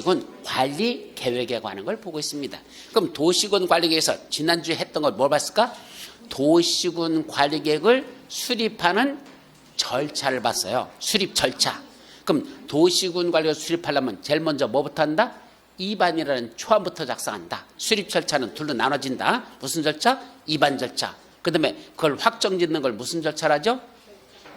도시군 관리 계획에 관한 걸 보고 있습니다. 그럼 도시군 관리 계획에서 지난주에 했던 걸 뭘 봤을까? 도시군 관리 계획을 수립하는 절차를 봤어요. 수립 절차. 그럼 도시군 관리 계획을 수립하려면 제일 먼저 뭐부터 한다? 입안이라는 초안부터 작성한다. 수립 절차는 둘로 나눠진다. 무슨 절차? 입안 절차. 그 다음에 그걸 확정짓는 걸 무슨 절차라죠?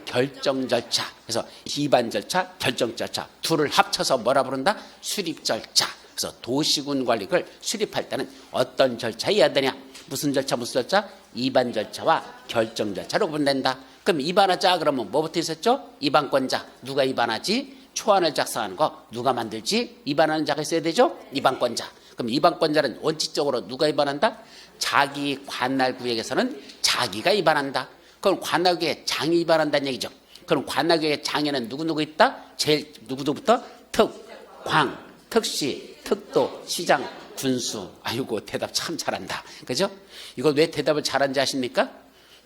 결정 절차. 그래서 입안 절차, 결정 절차 둘을 합쳐서 뭐라 부른다? 수립 절차. 그래서 도시군 관리를 수립할 때는 어떤 절차여야 되냐? 무슨 절차, 무슨 절차? 입안 절차와 결정 절차로 분된다. 그럼 입안하자 그러면 뭐부터 있었죠? 입안권자. 누가 입안하지? 초안을 작성하는 거 누가 만들지? 입안하는 자가 있어야 되죠? 입안권자. 그럼 입안권자는 원칙적으로 누가 입안한다? 자기 관할구역에서는 자기가 입안한다. 그럼 관할구역에 장이 입안한다는 얘기죠. 그럼 관할구역에 장에는 누구 있다? 제일 누구부터? 특, 광, 특시, 특도, 시장, 군수. 아이고 대답 참 잘한다. 그죠? 이거 왜 대답을 잘한지 아십니까?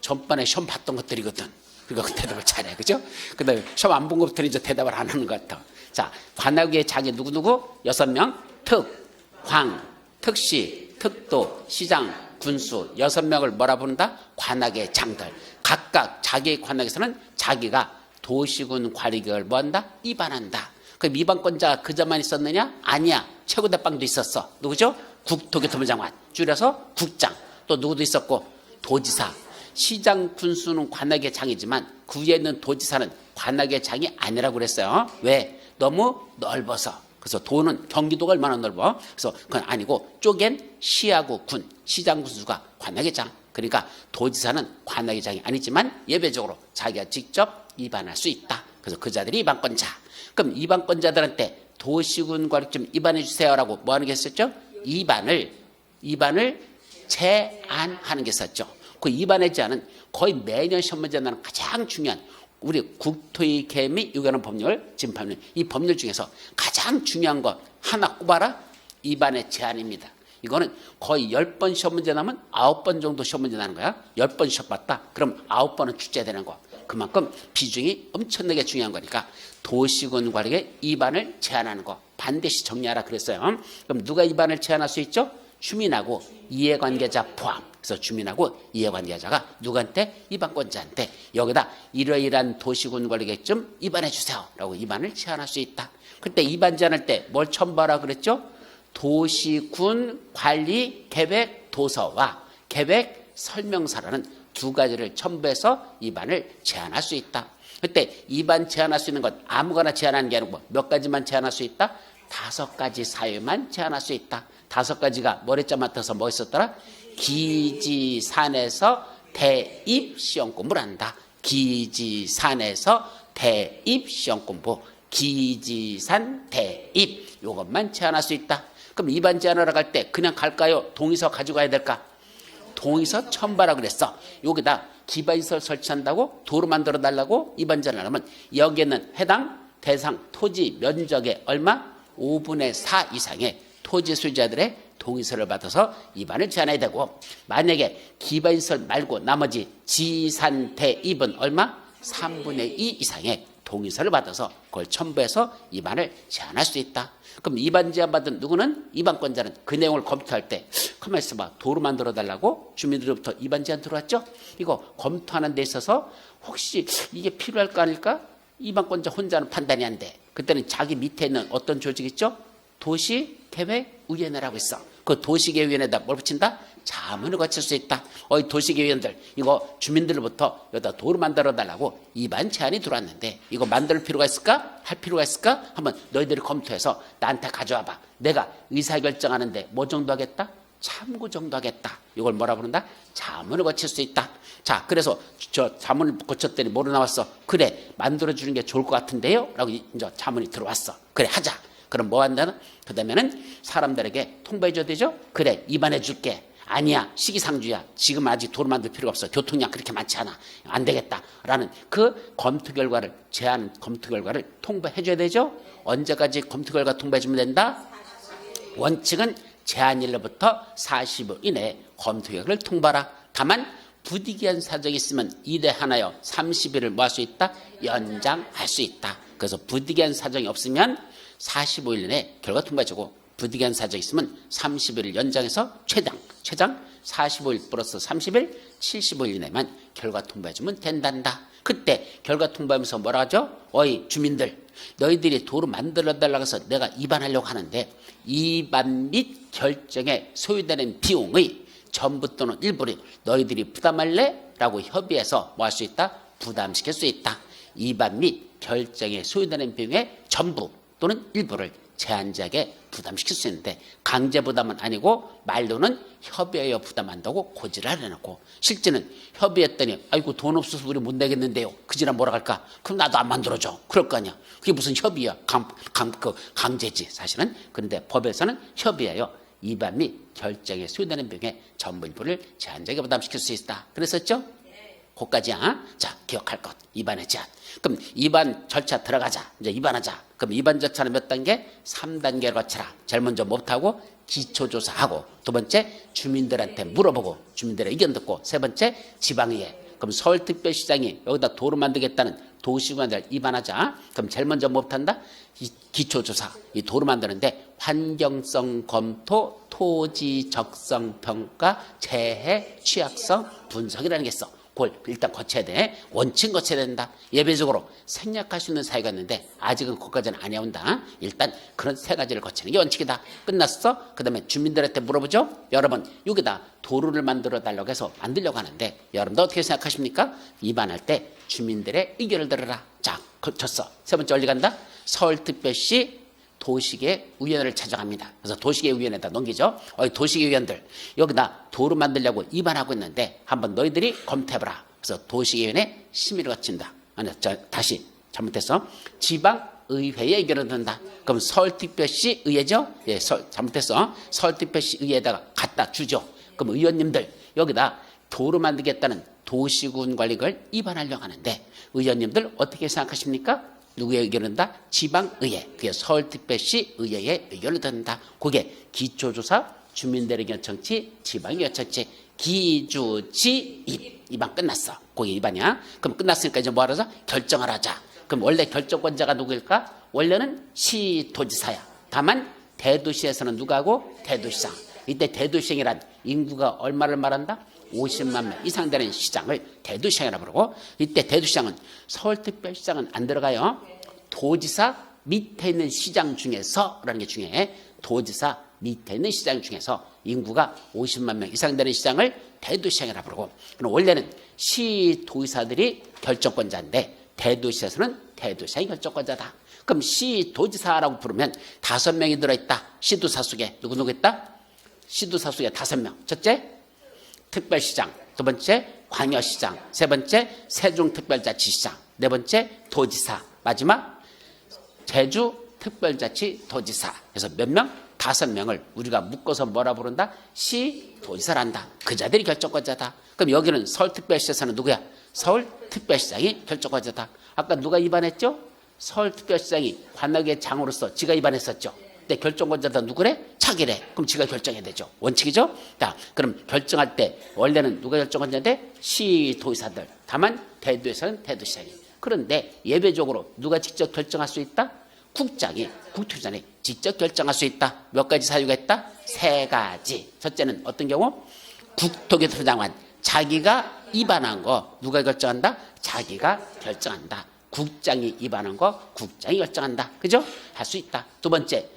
전반에 시험 봤던 것들이거든. 그러니까 그 대답을 잘해. 그죠? 그 다음에 시험 안 본 것부터는 이제 대답을 안 하는 것 같아. 자, 관할구역에 장이 누구? 6명. 특, 광, 특시, 특도, 시장, 군수 6명을 뭐라 부른다? 관악의 장들. 각각 자기의 관악에서는 자기가 도시군 관리계획을 뭐한다? 입안한다. 그럼 입안권자가 그자만 있었느냐? 아니야. 최고대빵도 있었어. 누구죠? 국토교통부 장관. 줄여서 국장. 또 누구도 있었고 도지사. 시장, 군수는 관악의 장이지만 그 위에 있는 도지사는 관악의 장이 아니라고 그랬어요. 왜? 너무 넓어서. 그래서 도는 경기도가 얼마나 넓어? 그래서 그건 아니고 쪼갠 시하고 군, 시장, 군수가 관악의 장. 그러니까 도지사는 관악의 장이 아니지만 예외적으로 자기가 직접 입안할 수 있다. 그래서 그 자들이 입안권자. 그럼 입안권자들한테 도시군 관리 좀 입안해 주세요라고 뭐 하는 게 있었죠? 입안을 제안하는 게 있었죠. 그 입안해 제안은 거의 매년 시험 문제 나는 가장 중요한 우리 국토의 계획 및 유관한 법률, 지금 법률, 이 법률 중에서 가장 중요한 거 하나 꼽아라. 입안의 제안입니다. 이거는 거의 10번 시험 문제 나면 9번 정도 시험 문제 나는 거야. 10번 시험 봤다. 그럼 9번은 출제되는 거. 그만큼 비중이 엄청나게 중요한 거니까 도시군 관리에 입안을 제안하는 거 반드시 정리하라 그랬어요. 그럼 누가 입안을 제안할 수 있죠? 주민하고 이해관계자 포함. 그래서 주민하고 이해관계자가 누구한테? 입안권자한테 여기다 이러이러한 도시군 관리계획 좀 입안해 주세요 라고 입안을 제안할 수 있다. 그때 입안 제안할 때 뭘 첨부하라 그랬죠? 도시군 관리 계획 도서와 계획 설명서라는 두 가지를 첨부해서 입안을 제안할 수 있다. 그때 입안 제안할 수 있는 건 아무거나 제안하는 게 아니고 몇 가지만 제안할 수 있다? 5가지 사유만 제안할 수 있다. 5가지가 머리자 맡아서 뭐 있었더라? 기지산에서 대입 시험 공부를 한다. 기지산에서 대입 시험 공부. 기지산 대입. 이것만 제안할 수 있다. 그럼 입안 제안하러 갈 때 그냥 갈까요? 동의서 가지고 가야 될까? 동의서 첨부하라 그랬어. 여기다 기반시설 설치한다고 도로 만들어 달라고 입안 제안을 하면 여기에는 해당 대상 토지 면적의 얼마? 5분의 4 이상의 토지 소유자들의 동의서를 받아서 입안을 제안해야 되고 만약에 기반시설 말고 나머지 지산 대입은 얼마? 3분의 2 이상의 동의서를 받아서 그걸 첨부해서 입안을 제안할 수 있다. 그럼 입안 제안 받은 누구는? 입안권자는 그 내용을 검토할 때 가만히 있어봐. 도로 만들어 달라고 주민들로부터 입안 제안 들어왔죠? 이거 검토하는 데 있어서 혹시 이게 필요할까 아닐까? 입안권자 혼자는 판단이 안 돼. 그때는 자기 밑에 있는 어떤 조직 있죠? 도시계획위원회라고 있어. 그 도시계획위원회에다 뭘 붙인다? 자문을 거칠 수 있다. 어이 도시계획위원들 이거 주민들로부터 여기다 도로 만들어 달라고 입안 제안이 들어왔는데 이거 만들 필요가 있을까? 할 필요가 있을까? 한번 너희들이 검토해서 나한테 가져와 봐. 내가 의사결정하는데 뭐 정도 하겠다? 참고 정도 하겠다. 이걸 뭐라 부른다? 자문을 거칠 수 있다. 자, 그래서 저 자문을 거쳤더니 뭐로 나왔어? 그래, 만들어주는 게 좋을 것 같은데요? 라고 이제 자문이 들어왔어. 그래, 하자. 그럼 뭐 한다는? 그 다음에는 사람들에게 통보해줘야 되죠? 그래, 입안해 줄게. 아니야, 시기상주야. 지금 아직 도로 만들 필요가 없어. 교통량 그렇게 많지 않아. 안 되겠다. 라는 그 검토 결과를, 제안 검토 결과를 통보해줘야 되죠? 언제까지 검토 결과 통보해주면 된다? 원칙은 제안일로부터 40일 이내에 검토 결과를 통보하라. 다만 부득이한 사정이 있으면 이대하나여 30일을 뭐 할 수 있다? 연장할 수 있다. 그래서 부득이한 사정이 없으면 45일 내에 결과 통보해주고 부득이한 사정이 있으면 30일 연장해서 최장 45일 플러스 30일 75일 이내만 결과 통보해주면 된단다. 그때 결과 통보하면서 뭐라 하죠? 어이 주민들, 너희들이 도로 만들어달라고 해서 내가 입안하려고 하는데 입안 및 결정에 소요되는 비용의 전부 또는 일부를 너희들이 부담할래? 라고 협의해서 뭐 할 수 있다? 부담시킬 수 있다. 입안 및 결정에 소요되는 비용의 전부 또는 일부를 제한적에 부담시킬 수 있는데 강제 부담은 아니고 말로는 협의하여 부담한다고 고지를 해놓고 실제는 협의했더니 아이고 돈 없어서 우리 못 내겠는데요. 그지나 뭐라 할까? 그럼 나도 안 만들어줘. 그럴 거 아니야. 그게 무슨 협의야. 강제지 사실은. 그런데 법에서는 협의하여 입안 및 결정에 소요되는 비용의 전부 일부를 제한적에 부담시킬 수 있다. 그랬었죠? 그까지야. 자, 기억할 것. 입안의 제한. 그럼 입안 절차 들어가자. 이제 입안하자. 그럼 입안 절차는 몇 단계? 3단계로 거치라. 제일 먼저 못하고 기초조사하고 두 번째 주민들한테 물어보고 주민들의 의견 듣고 세 번째 지방의회. 그럼 서울특별시장이 여기다 도로 만들겠다는 도시구간들 입안하자. 그럼 제일 먼저 못한다? 기초조사. 이 도로 만드는데 환경성 검토, 토지 적성 평가, 재해 취약성 분석이라는 게 있어. 그걸 일단 거쳐야 돼. 원칙 거쳐야 된다. 예배적으로 생략할 수 있는 사유가 있는데 아직은 거기까지는 안 해온다. 일단 그런 세 가지를 거치는 게 원칙이다. 끝났어. 그 다음에 주민들한테 물어보죠. 여러분 여기다 도로를 만들어 달라고 해서 만들려고 하는데 여러분도 어떻게 생각하십니까? 입안할 때 주민들의 의견을 들어라. 자, 거쳤어. 세 번째 어디 간다? 서울특별시 도시계 위원회를 찾아갑니다. 그래서 도시계 위원회에다 넘기죠. 도시계 위원들 여기다 도로 만들려고 입안하고 있는데 한번 너희들이 검토해봐라. 그래서 도시계 위원회 심의를 거친다. 아니, 다시 잘못했어. 지방의회의 의견을 듣는다. 그럼 서울특별시 의회죠? 예, 잘못했어. 서울특별시 의회에다가 갖다 주죠. 그럼 의원님들 여기다 도로 만들겠다는 도시군 관리를 입안하려고 하는데 의원님들 어떻게 생각하십니까? 누구의 의견을 듣는다? 지방의회. 그게 서울특별시 의회의 의견을 듣는다. 그게 기초조사, 주민들의 의견 청취, 지방의견 청취, 기주지입. 입안 끝났어. 그게 입안이야. 그럼 끝났으니까 이제 뭐하러 하자? 결정을 하자. 그럼 원래 결정권자가 누구일까? 원래는 시도지사야. 다만 대도시에서는 누가 하고? 대도시장. 이때 대도시장이란 인구가 얼마를 말한다? 50만 명 이상 되는 시장을 대도시장이라고 부르고 이때 대도시장은 서울특별시장은 안 들어가요. 도지사 밑에 있는 시장 중에서라는 게 중요해. 도지사 밑에 있는 시장 중에서 인구가 50만 명 이상 되는 시장을 대도시장이라고 부르고 그럼 원래는 시도지사들이 결정권자인데 대도시에서는 대도시장이 결정권자다. 그럼 시도지사라고 부르면 5명이 들어있다. 시도사 속에 누구 있다? 시도사 속에 5명. 첫째 특별시장, 두 번째 광역시장, 세 번째 세종특별자치시장, 네 번째 도지사, 마지막 제주특별자치도지사. 그래서 몇 명? 5명을 우리가 묶어서 뭐라 부른다? 시도지사란다. 그 자들이 결정권자다. 그럼 여기는 서울특별시에서는 누구야? 서울특별시장이 결정권자다. 아까 누가 입안했죠? 서울특별시장이 관악의 장으로서 지가 입안했었죠. 근데 결정권자다 누구래? 자기래. 그럼 지가 결정해야 되죠. 원칙이죠. 자, 그럼 결정할 때 원래는 누가 결정권자인데 시도지사들. 다만 대도에서는 대도시장이. 그런데 예외적으로 누가 직접 결정할 수 있다? 국장이, 국토부장이 직접 결정할 수 있다. 몇 가지 사유가 있다? 3가지. 첫째는 어떤 경우? 국토교통부 장관. 자기가 입안한 거 누가 결정한다? 자기가 결정한다. 국장이 입안한 거 국장이 결정한다. 그죠? 할 수 있다. 두 번째.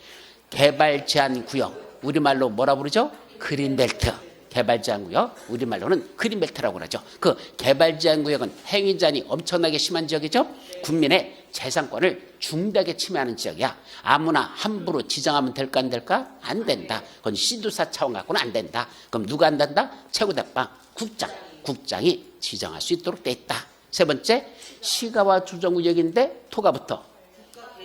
개발 제한 구역, 우리말로 뭐라 부르죠? 그린벨트. 개발 제한 구역, 우리말로는 그린벨트라고 그러죠. 그 개발 제한 구역은 행위 제한이 엄청나게 심한 지역이죠. 국민의 재산권을 중대하게 침해하는 지역이야. 아무나 함부로 지정하면 될까 안 될까? 안 된다. 그건 시도사 차원 갖고는 안 된다. 그럼 누가 안 된다? 최고대빵 국장. 국장이 지정할 수 있도록 돼 있다. 세 번째, 시가와 주정구역인데 토가부터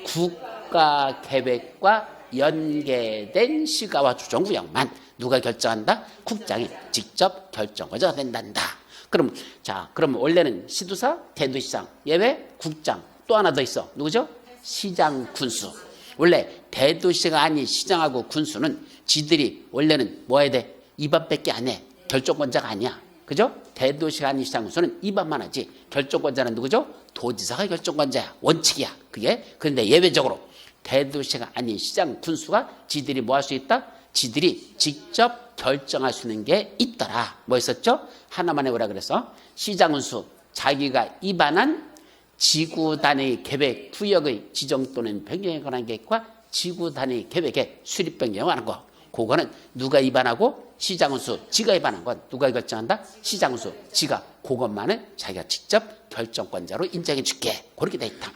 국가계획과 연계된 시가와 주정구역만 누가 결정한다? 국장이 직접 결정권자가 된단다. 그럼 원래는 시도사, 대도시장, 예외 국장, 또 하나 더 있어. 누구죠? 시장, 군수. 원래 대도시가 아닌 시장하고 군수는 지들이 원래는 뭐 해야 돼? 입안밖에 안 해. 결정권자가 아니야. 그죠? 대도시가 아닌 시장, 군수는 입안만 하지. 결정권자는 누구죠? 도지사가 결정권자야. 원칙이야. 그게. 그런데 예외적으로 대도시가 아닌 시장 군수가 지들이 뭐 할 수 있다? 지들이 직접 결정할 수 있는 게 있더라. 뭐 있었죠? 하나만 해보라 그래서 시장 군수 자기가 입안한 지구 단위 계획 구역의 지정 또는 변경에 관한 계획과 지구 단위 계획의 수립 변경에 관한 거. 그거는 누가 입안하고 시장군수 지가 입안한 건 누가 결정한다? 시장군수 지가. 그것만은 자기가 직접 결정권자로 인정해 줄게. 그렇게 돼 있다.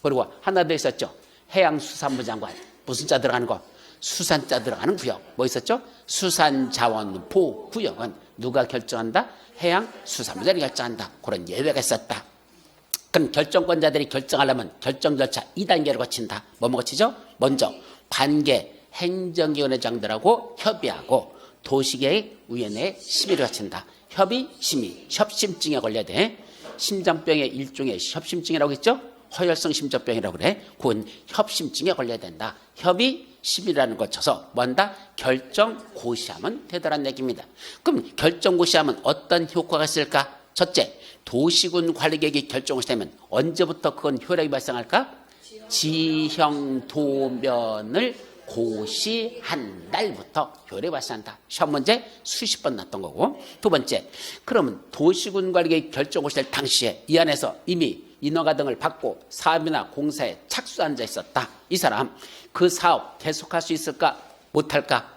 그리고 하나 더 있었죠. 해양수산부 장관. 무슨 자 들어가는 거? 수산자 들어가는 구역. 뭐 있었죠? 수산자원보 구역은 누가 결정한다? 해양수산부장이 결정한다. 그런 예외가 있었다. 그럼 결정권자들이 결정하려면 결정 절차 2단계를 거친다. 뭐 거치죠? 먼저 관계 행정위원회장들하고 협의하고 도시계획위원회에 심의를 거친다. 협의, 심의, 협심증에 걸려야 돼. 심장병의 일종의 협심증이라고 했죠? 허혈성 심장병이라고 그래. 그건 협심증에 걸려야 된다. 협의, 심의라는 걸 쳐서 뭐한다? 결정 고시하면 되더란 얘기입니다. 그럼 결정 고시하면 어떤 효과가 있을까? 첫째, 도시군 관리계획이 결정을 되면 언제부터 그건 효력이 발생할까? 지형도면을 고시한 날부터 효력이 발생한다. 시험 문제 수십 번 났던 거고. 두 번째, 그러면 도시군 관리계획 결정 고시될 당시에 이 안에서 이미 인허가 등을 받고 사업이나 공사에 착수한 자 있었다. 이 사람 그 사업 계속할 수 있을까? 못할까?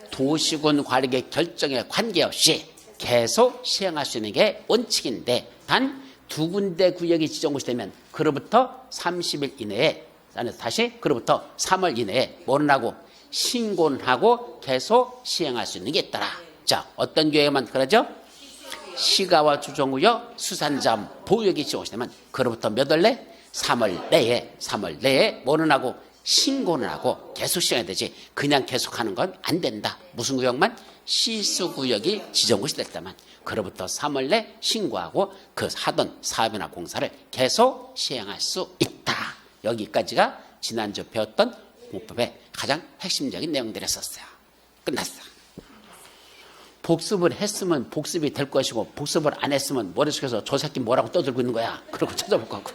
도시군 관리계획 결정에 관계없이 계속 시행할 수 있는 게 원칙인데 단 두 군데 구역이 지정고시 되면 그로부터 30일 이내에 다시 그로부터 3월 이내에 뭐는 하고 신고는 하고 계속 시행할 수 있는 게 있더라. 자, 어떤 구역에만 그러죠? 시가와 주정구역 수산점 보유역이 지정고시 되면 그로부터 몇 월 내? 3월 내에 뭐는 하고 신고는 하고 계속 시행해야 되지. 그냥 계속하는 건 안 된다. 무슨 구역만? 시수구역이 지정고시 될 때만 그로부터 3월 내 신고하고 그 하던 사업이나 공사를 계속 시행할 수 있다. 여기까지가 지난주 배웠던 공법의 가장 핵심적인 내용들이었어요. 끝났어. 복습을 했으면 복습이 될 것이고 복습을 안 했으면 머릿속에서 저 새끼 뭐라고 떠들고 있는 거야. 그러고 찾아볼 거고.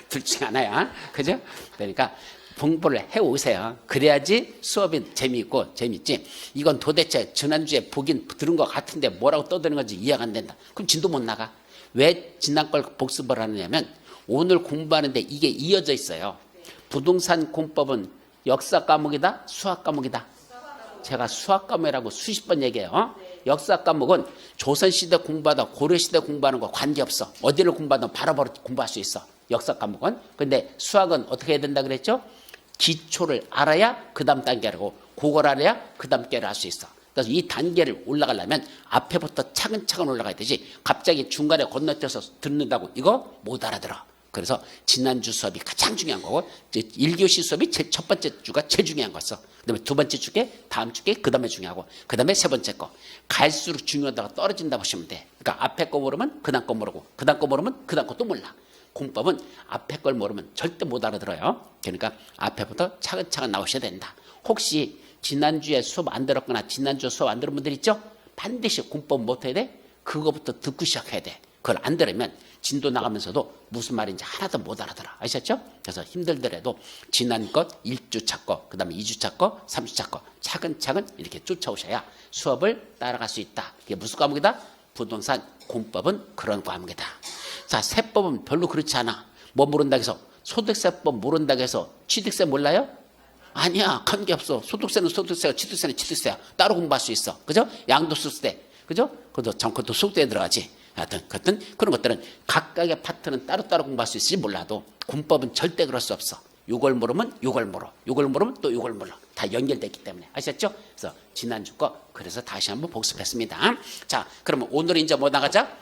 둘 중에 하나야. 그죠? 그러니까 공부를 해오세요. 그래야지 수업이 재미있고 재밌지. 이건 도대체 지난주에 보긴 들은 것 같은데 뭐라고 떠드는 건지 이해가 안 된다. 그럼 진도 못 나가. 왜 지난 걸 복습을 하느냐면 오늘 공부하는데 이게 이어져 있어요. 부동산 공법은 역사 과목이다? 수학 과목이다? 제가 수학 과목이라고 수십 번 얘기해요. 역사 과목은 조선시대 공부하다 고려시대 공부하는 거 관계없어. 어디를 공부하든 바로바로 공부할 수 있어. 역사 과목은. 근데 수학은 어떻게 해야 된다 그랬죠? 기초를 알아야 그 다음 단계라고, 그걸 알아야 그 다음 단계를 할 수 있어. 그래서 이 단계를 올라가려면 앞에부터 차근차근 올라가야 되지 갑자기 중간에 건너뛰어서 듣는다고 이거 못 알아들어. 그래서 지난주 수업이 가장 중요한 거고 1교시 수업이 첫 번째 주가 제일 중요한 거였어. 그 다음에 두 번째 주게 다음 주게 그 다음에 중요하고 그 다음에 세 번째 거. 갈수록 중요하다가 떨어진다 보시면 돼. 그러니까 앞에 거 모르면 그 다음 거 모르고 그 다음 거 모르면 그 다음 것도 몰라. 공법은 앞에 걸 모르면 절대 못 알아들어요. 그러니까 앞에부터 차근차근 나오셔야 된다. 혹시 지난주에 수업 안 들었거나 지난주에 수업 안 들은 분들 있죠? 반드시 공법 못해야 돼? 그거부터 듣고 시작해야 돼. 그걸 안 들으면 진도 나가면서도 무슨 말인지 하나도 못 알아들어. 아셨죠? 그래서 힘들더라도 지난 것 1주차 거, 그 다음에 2주차 거, 3주차 거 차근차근 이렇게 쫓아오셔야 수업을 따라갈 수 있다. 이게 무슨 과목이다? 부동산 공법은 그런 과목이다. 자, 세법은 별로 그렇지 않아. 뭐 모른다고 해서 소득세법 모른다고 해서 취득세 몰라요? 아니야. 관계없어. 소득세는 소득세야, 취득세는 취득세야. 따로 공부할 수 있어. 그죠? 양도소득세. 그죠? 그것도 소득세에 들어가지. 하여튼 그런 것들은 각각의 파트는 따로따로 공부할 수 있을지 몰라도 공법은 절대 그럴 수 없어. 요걸 모르면 요걸 모르. 요걸 모르면 또 요걸 몰라. 다 연결됐기 때문에. 아셨죠? 그래서 지난주 거 그래서 다시 한번 복습했습니다. 자, 그러면 오늘 이제 뭐 나가자?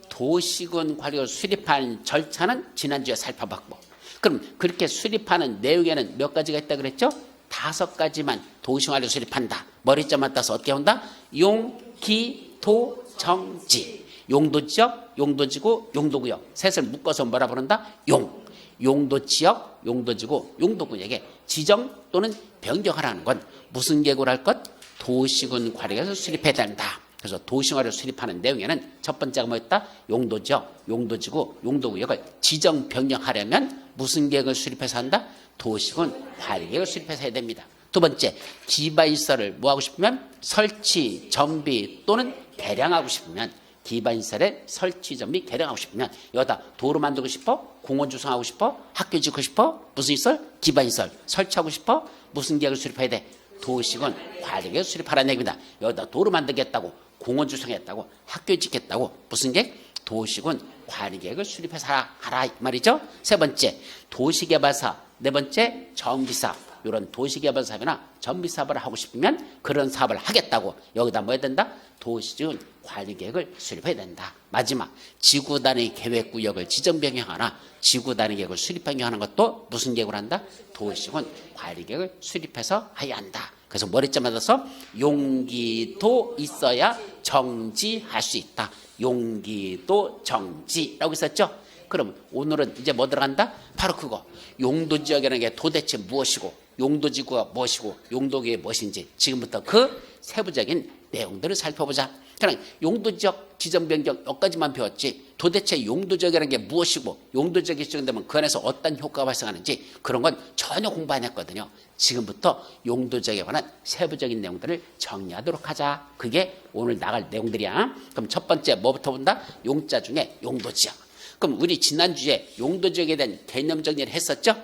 도시군 관리를 수립하는 절차는 지난주에 살펴봤고 그럼 그렇게 수립하는 내용에는 몇 가지가 있다 그랬죠? 5가지만 도시군 관리를 수립한다. 머리점만 따서 어떻게 한다? 용, 기, 도, 정, 지. 용도지역, 용도지구, 용도구역. 셋을 묶어서 뭐라 부른다? 용. 용도지역, 용도지구, 용도구역에 지정 또는 변경하라는 건 무슨 계획을 할 것? 도시군 관리에서 수립해야 된다. 그래서 도시군을 수립하는 내용에는 첫 번째가 뭐였다? 용도지역, 용도지구, 용도구역을 지정 변경하려면 무슨 계획을 수립해서 한다? 도시군 관리계획을 수립해서 해야 됩니다. 두 번째, 기반시설을 뭐하고 싶으면 설치, 정비 또는 개량하고 싶으면 기반시설의 설치, 정비, 개량하고 싶으면 여기다 도로 만들고 싶어? 공원 조성하고 싶어? 학교 짓고 싶어? 무슨 시설? 기반시설 설치하고 싶어? 무슨 계획을 수립해야 돼? 도시군 관리계획을 수립하라는 얘기입니다. 여기다 도로 만들겠다고, 공원 조성했다고, 학교 짓겠다고, 무슨 계획? 도시군 관리계획을 수립해서 하라 이 말이죠. 세 번째, 도시개발사업. 네 번째, 정비사업. 이런 도시개발 사업이나 정비 사업을 하고 싶으면 그런 사업을 하겠다고 여기다 뭐 해야 된다? 도시군 관리계획을 수립해야 된다. 마지막, 지구 단위 계획구역을 지정 변경하거나 지구 단위 계획을 수립 변경하는 것도 무슨 계획을 한다? 도시군 관리계획을 수립해서 해야 한다. 그래서 머리째 맞아서 용기도 있어야 정지할 수 있다. 용기도 정지라고 있었죠. 그럼 오늘은 이제 뭐 들어간다? 바로 그거. 용도지역이라는 게 도대체 무엇이고, 용도지구가 무엇이고, 용도계획이 무엇인지 지금부터 그 세부적인 내용들을 살펴보자. 그냥 용도지역 지정 변경 여기까지만 배웠지, 도대체 용도지역이라는 게 무엇이고, 용도지역이 지정되면 그 안에서 어떤 효과가 발생하는지 그런 건 전혀 공부 안 했거든요. 지금부터 용도지역에 관한 세부적인 내용들을 정리하도록 하자. 그게 오늘 나갈 내용들이야. 그럼 첫 번째 뭐부터 본다? 용자 중에 용도지역. 그럼 우리 지난주에 용도지역에 대한 개념 정리를 했었죠?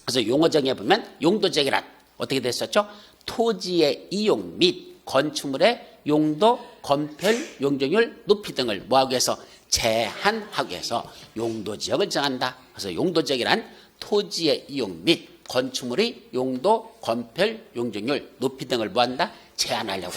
그래서 용어 정의해 보면 용도지역이란 어떻게 됐었죠? 토지의 이용 및 건축물의 용도, 건폐율, 용적률, 높이 등을 뭐하기 위해서? 제한하기 위해서 용도지역을 정한다. 그래서 용도지역이란 토지의 이용 및 건축물의 용도, 건폐율, 용적률, 높이 등을 뭐한다? 제한하려고.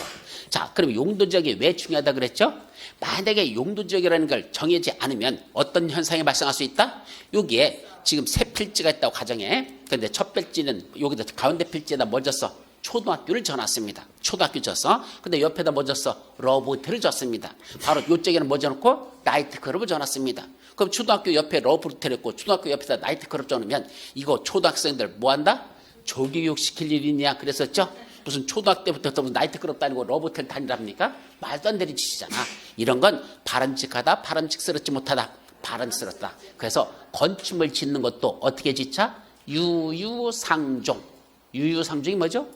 자, 그럼 용도지역이 왜 중요하다 그랬죠? 만약에 용도지역이라는 걸 정해지 않으면 어떤 현상이 발생할 수 있다? 여기에 지금 세 필지가 있다고 가정해. 그런데 첫 필지는 여기다 가운데 필지에다 뭐 줬어? 초등학교를 져놨습니다. 초등학교 줬어. 근데 옆에다 뭐 줬어? 러브호텔을 줬습니다. 바로 이쪽에는 뭐 져놓고? 나이트클럽을 져놨습니다. 그럼 초등학교 옆에 러브호텔 있고 초등학교 옆에다 나이트클럽 져놓으면 이거 초등학생들 뭐 한다? 조교육 시킬 일이 있냐 그랬었죠? 무슨 초등학교 때부터 나이트클럽 다니고 러브호텔 다니랍니까? 말도 안 되는 짓이잖아. 이런 건 바람직하다, 바람직스럽지 못하다, 바람직스럽다. 그래서 건축물 짓는 것도 어떻게 짓자? 유유상종. 유유상종이 뭐죠?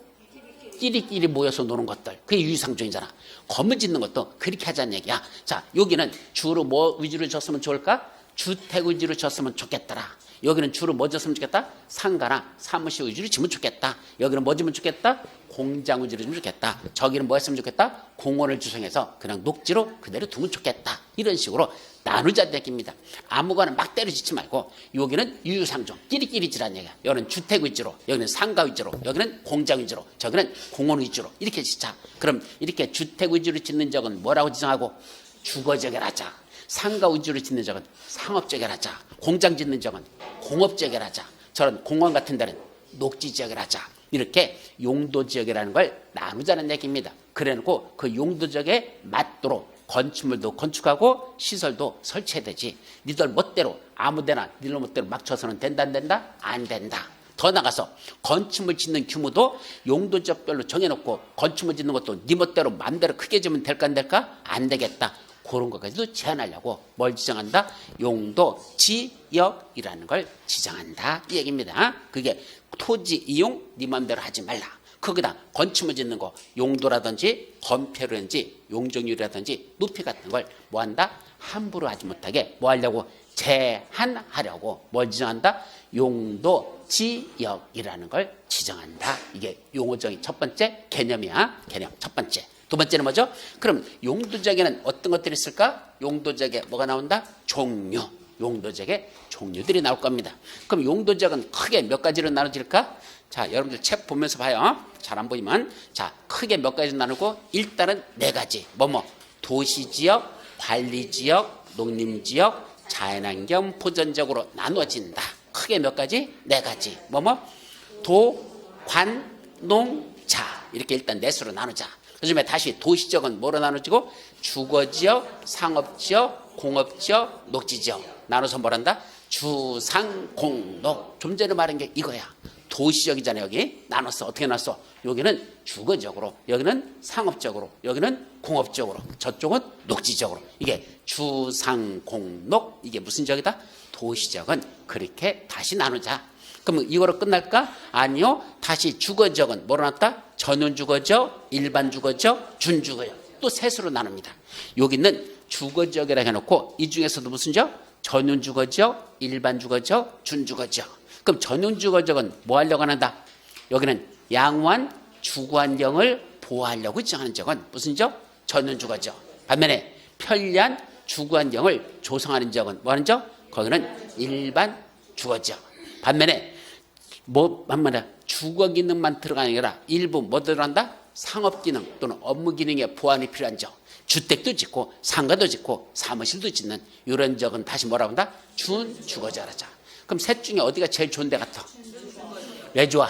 끼리끼리 모여서 노는 것들. 그게 유유상종이잖아. 건물 짓는 것도 그렇게 하자는 얘기야. 자, 여기는 주로 뭐 위주로 졌으면 좋을까? 주택 위주로 졌으면 좋겠더라. 여기는 주로 뭐 졌으면 좋겠다? 상가나 사무실 위주로 지면 좋겠다. 여기는 뭐 지면 좋겠다? 공장 위주로 지면 좋겠다. 저기는 뭐 했으면 좋겠다? 공원을 조성해서 그냥 녹지로 그대로 두면 좋겠다. 이런 식으로 나누자는 얘기입니다. 아무거나 막 때려 짓지 말고 여기는 유유상종, 끼리끼리 지라는 얘기야. 여기는 주택 위주로, 여기는 상가 위주로, 여기는 공장 위주로, 저기는 공원 위주로 이렇게 짓자. 그럼 이렇게 주택 위주로 짓는 적은 뭐라고 지정하고? 주거지역을 하자. 상가 위주로 짓는 적은 상업지역을 하자. 공장 짓는 적은 공업지역을 하자. 저런 공원 같은 데는 녹지지역을 하자. 이렇게 용도지역이라는 걸 나누자는 얘기입니다. 그래놓고 그 용도지역에 맞도록 건축물도 건축하고 시설도 설치해야 되지. 니들 멋대로 아무데나 니들 멋대로 막 쳐서는 된다 안 된다? 안 된다. 더 나가서 건축물 짓는 규모도 용도지역별로 정해놓고 건축물 짓는 것도 니 멋대로 마음대로 크게 지으면 될까 안 될까? 안 되겠다. 그런 것까지도 제한하려고 뭘 지정한다? 용도 지역이라는 걸 지정한다 이 얘기입니다. 그게 토지 이용 네 마음대로 하지 말라. 거기다 건축물 짓는 거 용도라든지 건폐율이라든지 용적률이라든지 높이 같은 걸 뭐한다? 함부로 하지 못하게 뭐 하려고? 제한하려고 뭘 지정한다? 용도 지역이라는 걸 지정한다. 이게 용어적인 첫 번째 개념이야. 개념 첫 번째. 두 번째는 뭐죠? 그럼 용도지역에는 어떤 것들이 있을까? 용도지역에 뭐가 나온다? 종류. 용도지역에 종류들이 나올 겁니다. 그럼 용도지역은 크게 몇 가지로 나눠질까? 자, 여러분들 책 보면서 봐요. 잘 안 보이면. 자, 크게 몇 가지로 나누고 일단은 네 가지. 도시지역, 관리지역, 농림지역, 자연환경, 보전적으로 나누어진다. 크게 몇 가지? 네 가지. 도, 관, 농, 자. 이렇게 일단 넷으로 나누자. 요즘에 다시 도시지역은 뭐로 나눠지고? 주거지역, 상업지역, 공업지역, 녹지지역. 나눠서 뭐란다? 주상공록. 좀 전에 말한 게 이거야. 도시지역이잖아요. 여기 나눴어. 어떻게 나눴어? 여기는 주거지역으로, 여기는 상업지역으로, 여기는 공업지역으로, 저쪽은 녹지지역으로. 이게 주상공록. 이게 무슨 지역이다? 도시지역은 그렇게 다시 나누자. 그러면 이거로 끝날까? 아니요. 다시 주거적은 뭐로 나눴다? 전원주거적, 일반주거적, 준주거적. 또 셋으로 나눕니다. 여기는 주거적이라고 해놓고 이 중에서도 무슨 적? 전원주거적, 일반주거적, 준주거적. 그럼 전원주거적은 뭐 하려고 한다? 여기는 양호한 주거환경을 보호하려고 정하는 적은 무슨 적? 전원주거적. 반면에 편리한 주거환경을 조성하는 적은 뭐 하는 적? 거기는 일반주거적. 반면에 반면에 주거기능만 들어가는 게 아니라 일부 뭐 들어간다? 상업기능 또는 업무기능의 보완이 필요한 적. 주택도 짓고 상가도 짓고 사무실도 짓는 이런 적은 다시 뭐라고 한다? 준주거적이라자. 그럼 셋 중에 어디가 제일 좋은 데 같아? 왜 좋아?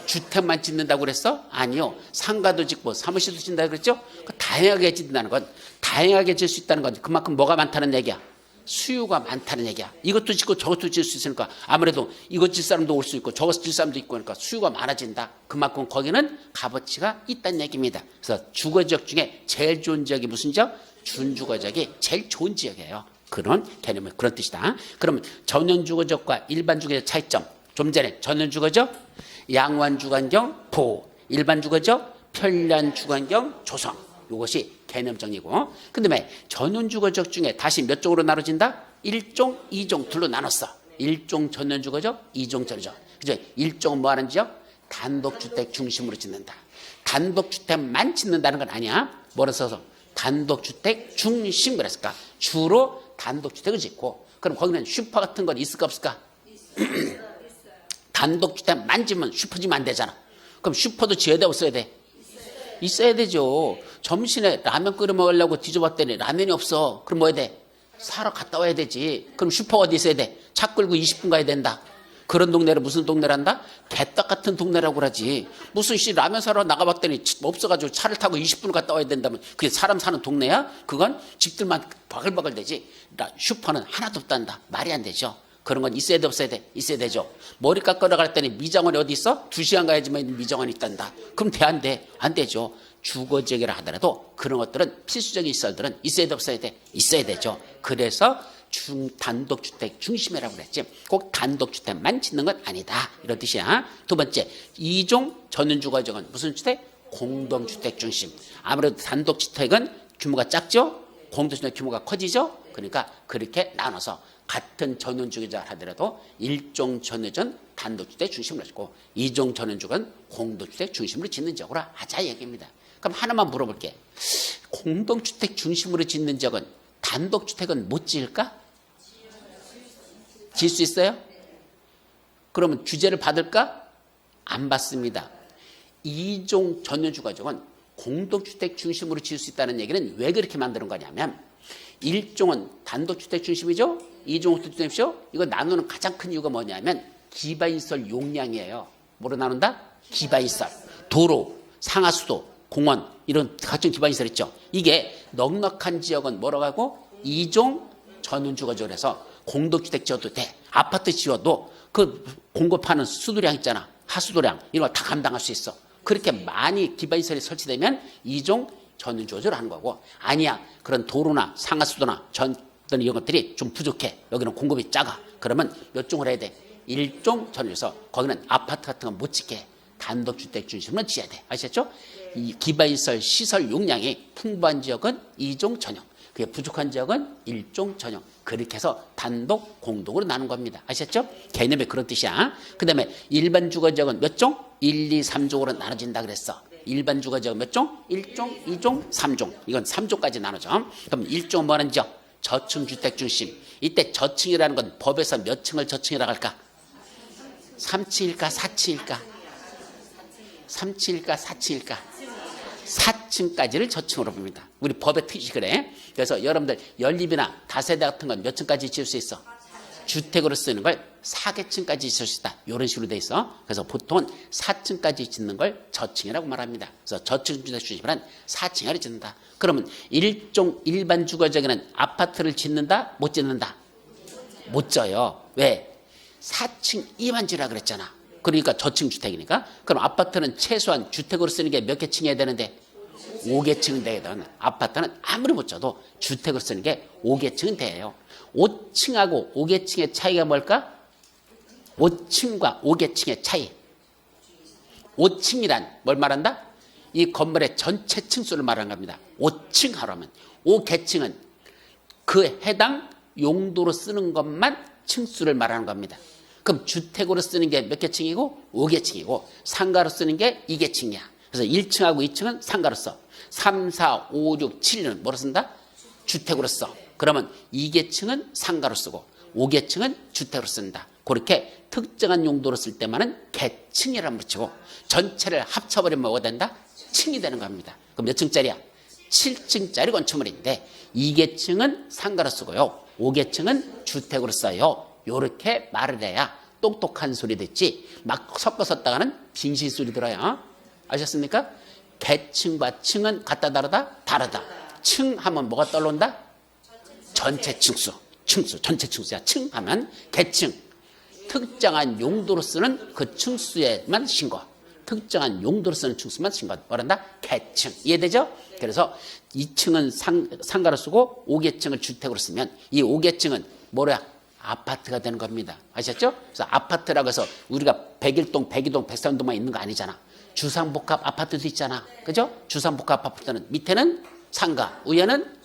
주택만 짓는다고 그랬어? 아니요. 상가도 짓고 사무실도 짓는다고 그랬죠? 다양하게 짓는다는 건, 다양하게 짓을 수 있다는 건 그만큼 뭐가 많다는 얘기야? 수요가 많다는 얘기야. 이것도 짓고 저것도 짓을 수 있으니까 아무래도 이것 질 사람도 올 수 있고 저것 질 사람도 있고 그러니까 수요가 많아진다. 그만큼 거기는 값어치가 있다는 얘기입니다. 그래서 주거지역 중에 제일 좋은 지역이 무슨 지역? 준주거지역이 제일 좋은 지역이에요. 그런 개념은 그런 뜻이다. 그러면 전원주거지역과 일반주거지역 차이점. 좀 전에 전원주거지역, 양호한 주거환경 보호, 일반주거지역, 편리한 주거환경 조성. 이것이 개념 정리고. 그 다음에 전원주거지역 중에 다시 몇 종으로 나눠진다? 1종, 2종 둘로 나눴어. 1종 전원주거지역, 2종 전원주거지역. 그죠? 1종은 뭐 하는 지역? 단독주택 중심으로 짓는다. 단독주택만 짓는다는 건 아니야. 뭐라 써서? 단독주택 중심 그랬을까? 주로 단독주택을 짓고. 그럼 거기는 슈퍼 같은 건 있을까 없을까? 단독주택만 지으면 슈퍼 지면 안 되잖아. 그럼 슈퍼도 지어야 돼 없어야 돼? 있어야 되죠. 점심에 라면 끓여 먹으려고 뒤져봤더니 라면이 없어. 그럼 뭐 해야 돼? 사러 갔다 와야 되지. 그럼 슈퍼가 어디 있어야 돼? 차 끌고 20분 가야 된다. 그런 동네를 무슨 동네란다? 개떡 같은 동네라고 그러지. 무슨 라면 사러 나가봤더니 없어가지고 차를 타고 20분 갔다 와야 된다면 그게 사람 사는 동네야? 그건 집들만 바글바글 되지. 슈퍼는 하나도 없단다. 말이 안 되죠. 그런 건 있어야 돼 없어야 돼? 있어야 되죠. 머리 깎으러 갈 때는 미장원이 어디 있어? 2시간 가야지만 미장원이 있단다. 그럼 돼 안 돼? 안 되죠. 주거지역이라 하더라도 그런 것들은 필수적인 시설들은 있어야 돼 없어야 돼? 있어야 되죠. 그래서 단독주택 중심이라고 그랬지. 꼭 단독주택만 짓는 건 아니다. 이런 뜻이야. 두 번째, 2종 전원주거지역은 무슨 주택? 공동주택 중심. 아무래도 단독주택은 규모가 작죠? 공동주택 규모가 커지죠? 그러니까 그렇게 나눠서 같은 전원주거지역을 하더라도 1종 전원주택은 단독주택 중심으로 짓고 2종 전원주택은 공동주택 중심으로 짓는 지역으로 하자 얘기입니다. 그럼 하나만 물어볼게. 공동주택 중심으로 짓는 지역은 단독주택은 못 지을까? 지을 수 있어요? 그러면 규제를 받을까? 안 받습니다. 2종 전원주거지역은 공동주택 중심으로 지을 수 있다는 얘기는 왜 그렇게 만드는 거냐면 1종은 단독주택 중심이죠? 2종 주택 중심이죠? 이거 나누는 가장 큰 이유가 뭐냐면 기반시설 용량이에요. 뭐로 나눈다? 기반시설. 도로, 상하수도, 공원 이런 각종 기반시설 있죠. 이게 넉넉한 지역은 뭐라고 하고 2종 전원주거지역을 해서 공동주택 지어도 돼. 아파트 지어도 그 공급하는 수도량 있잖아. 하수도량 이런 거 다 감당할 수 있어. 그렇게 많이 기반시설이 설치되면 2종 전원주거지역을 하는 거고 아니야. 그런 도로나 상하수도나 이런 것들이 좀 부족해. 여기는 공급이 작아. 그러면 몇 종을 해야 돼? 1종 전원주거지역에서 거기는 아파트 같은 건 못 짓게 단독주택 중심으로 지어야 돼. 아시겠죠? 이 기반시설 시설 용량이 풍부한 지역은 2종 전용. 그게 부족한 지역은 1종 전용. 그렇게 해서 단독, 공동으로 나눈 겁니다. 아시겠죠? 개념이 그런 뜻이야. 그 다음에 일반 주거지역은 몇 종? 1, 2, 3종으로 나눠진다 그랬어. 일반 주거지역 몇 종? 1종, 2종, 3종. 이건 3종까지 나누죠. 그럼 1종 뭐는 지역? 저층주택 중심. 이때 저층이라는 건 법에서 몇 층을 저층이라고 할까? 3층일까? 4층일까? 3층일까? 4층일까? 4층까지를 저층으로 봅니다. 우리 법의 뜻이 그래. 그래서 여러분들 연립이나 다세대 같은 건 몇 층까지 지을 수 있어? 주택으로 쓰는 걸 4개층까지 지을 수 있다. 이런 식으로 돼 있어. 그래서 보통은 4층까지 짓는 걸 저층이라고 말합니다. 그래서 저층주택 중심은 4층을 짓는다. 그러면 일반 주거지역에는 아파트를 짓는다? 못 짓는다? 못 져요. 왜? 4층 이만지라 그랬잖아. 그러니까 저층 주택이니까. 그럼 아파트는 최소한 주택으로 쓰는 게 몇 개 층이어야 되는데? 5계층 되든 아파트는 아무리 못 줘도 주택을 쓰는 게 5계층은 돼요. 5층하고 5계층의 차이가 뭘까? 5층과 5계층의 차이. 5층이란 뭘 말한다? 이 건물의 전체 층수를 말하는 겁니다. 5층 하라면 5계층은 그 해당 용도로 쓰는 것만 층수를 말하는 겁니다. 그럼 주택으로 쓰는 게 몇 계층이고? 5계층이고 상가로 쓰는 게 2계층이야. 그래서 1층하고 2층은 상가로 써. 3, 4, 5, 6, 7은 뭐로 쓴다? 주택으로 써. 그러면 2계층은 상가로 쓰고 5계층은 주택으로 쓴다. 그렇게 특정한 용도로 쓸 때만은 계층이라고 붙이고 전체를 합쳐버리면 뭐가 된다? 층이 되는 겁니다. 그럼 몇 층짜리야? 7층짜리 건축물인데 2계층은 상가로 쓰고요. 5계층은 주택으로 써요. 요렇게 말을 해야 똑똑한 소리 듣지 막 섞어 썼다가는 빙신 소리 들어요. 아셨습니까? 계층과 층은 같다 다르다? 다르다. 층 하면 뭐가 떠올른다? 전체 층수. 전체 층수야. 층 하면 계층. 특정한 용도로 쓰는 그 층수에만 신고. 특정한 용도로 쓰는 층수만 신고. 뭐란다? 계층. 이해되죠? 그래서 2층은 상가로 쓰고 5계층을 주택으로 쓰면 이 5계층은 뭐야? 아파트가 되는 겁니다. 아셨죠? 그래서 아파트라고 해서 우리가 101동, 102동, 103동만 있는 거 아니잖아. 주상복합 아파트도 있잖아. 그죠? 주상복합 아파트는 밑에는 상가, 위에는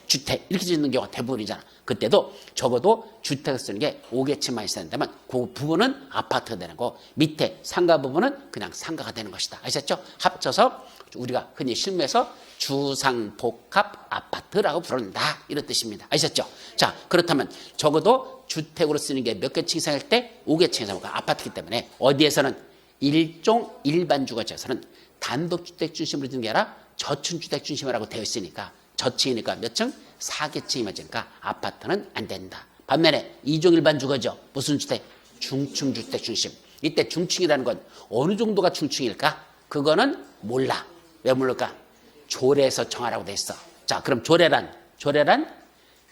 주택 이렇게 짓는 경우가 대부분이잖아. 그때도 적어도 주택을 쓰는 게 5계층만 있어야 된다면 그 부분은 아파트가 되는 거, 밑에 상가 부분은 그냥 상가가 되는 것이다. 아셨죠? 합쳐서 우리가 흔히 실무에서 주상복합 아파트라고 부른다. 이런 뜻입니다. 아셨죠? 자, 그렇다면 적어도 주택으로 쓰는 게 몇 계층 이상일 때 5계층 이상 아파트이기 때문에 어디에서는 일종 일반 주거지에서는 단독주택 중심으로 짓는 게 아니라 저층주택 중심이라고 되어 있으니까 저층이니까 몇 층? 4계층이면 되니까 아파트는 안 된다. 반면에 이종 일반 주거죠. 무슨 주택? 중층주택 중심. 이때 중층이라는 건 어느 정도가 중층일까? 그거는 몰라. 왜 모를까? 조례에서 정하라고 돼 있어. 자, 그럼 조례란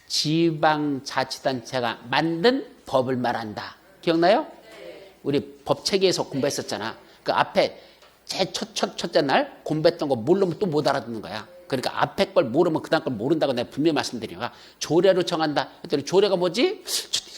지방자치단체가 만든 법을 말한다. 기억나요? 우리 법체계에서 공부했었잖아. 그 앞에 제 첫째 날 공부했던 거 모르면 또 못 알아듣는 거야. 그러니까 앞에 걸 모르면 그 다음 걸 모른다고 내가 분명히 말씀드리니까 조례로 정한다. 그랬더니 조례가 뭐지?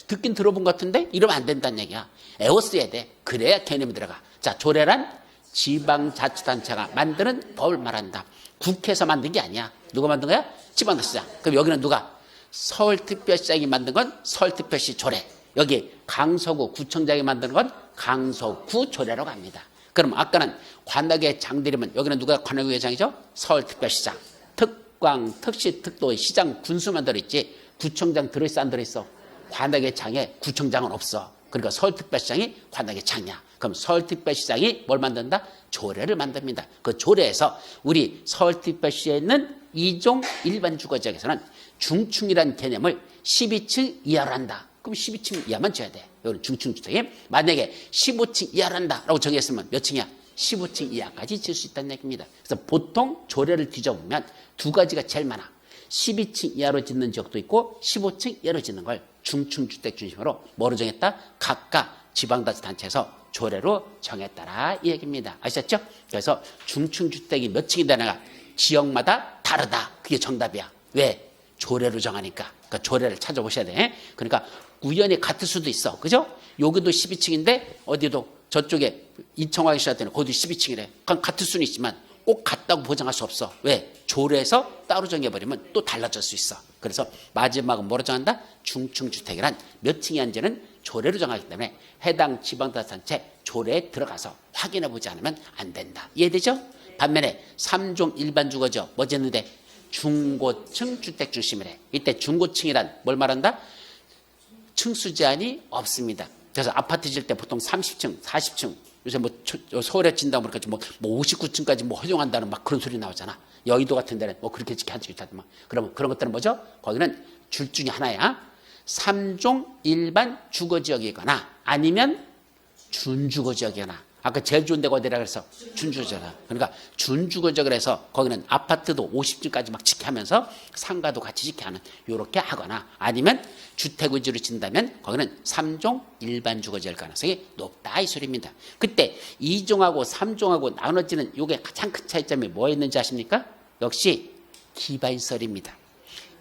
듣긴 들어본 것 같은데 이러면 안 된다는 얘기야. 애워써야 돼. 그래야 개념이 들어가. 자, 조례란 지방자치단체가 만드는 법을 말한다. 국회에서 만든 게 아니야. 누가 만든 거야? 지방자치장. 그럼 여기는 누가? 서울특별시장이 만든 건 서울특별시 조례. 여기 강서구 구청장이 만드는 건 강서구 조례라고 합니다. 그럼 아까는 관악의 장들이면 여기는 누가 관악의 회장이죠? 서울특별시장. 특광, 특시, 특도, 시장, 군수만 들어있지 구청장 들어있어 안 들어있어? 관악의 장에 구청장은 없어. 그러니까 서울특별시장이 관악의 장이야. 그럼 서울특별시장이 뭘 만든다? 조례를 만듭니다. 그 조례에서 우리 서울특별시에 있는 2종 일반 주거지역에서는 중층이라는 개념을 12층 이하로 한다. 그럼 12층 이하만 줘야 돼. 이건 중층주택이 만약에 15층 이하로 한다라고 정했으면 몇 층이야? 15층 이하까지 질 수 있다는 얘기입니다. 그래서 보통 조례를 뒤져보면 두 가지가 제일 많아. 12층 이하로 짓는 지역도 있고 15층 이하로 짓는 걸 중층주택 중심으로 뭐로 정했다? 각각 지방자치단체에서 조례로 정했다라 이 얘기입니다. 아셨죠? 그래서 중층주택이 몇 층이 되나가 지역마다 다르다. 그게 정답이야. 왜? 조례로 정하니까. 그러니까 조례를 찾아보셔야 돼. 그러니까 우연히 같을 수도 있어. 그죠? 여기도 12층인데 어디도 저쪽에 이청화기 시작되는 거기도 12층이래. 그럼 같을 수는 있지만 꼭 같다고 보장할 수 없어. 왜? 조례에서 따로 정해버리면 또 달라질 수 있어. 그래서 마지막은 뭐로 정한다? 중층주택이란 몇 층이 한지는 조례로 정하기 때문에 해당 지방자치단체 조례에 들어가서 확인해보지 않으면 안 된다. 이해되죠? 반면에 3종 일반 주거죠. 뭐 짓는데? 중고층 주택 중심이래. 이때 중고층이란 뭘 말한다? 층수 제한이 없습니다. 그래서 아파트 질 때 보통 30층, 40층, 요새 뭐 서울에 진다고 그러니까 뭐 59층까지 뭐 허용한다는 막 그런 소리 나오잖아. 여의도 같은 데는 뭐 그렇게 짓게 하지 못하더만. 그러면 그런 것들은 뭐죠? 거기는 줄 중에 하나야. 3종 일반 주거지역이거나 아니면 준주거지역이거나. 아까 제일 좋은 데가 어디라 그래서 준주거지역이야. 그러니까 준주거지역을 해서 거기는 아파트도 50층까지 막 짓게 하면서 상가도 같이 짓게 하는 요렇게 하거나 아니면 주택 위주로 짓는다면 거기는 3종 일반 주거지역 가능성이 높다 이 소리입니다. 그때 2종하고 3종하고 나눠지는 요게 가장 큰 차이점이 뭐 있는지 아십니까? 역시 기반시설입니다.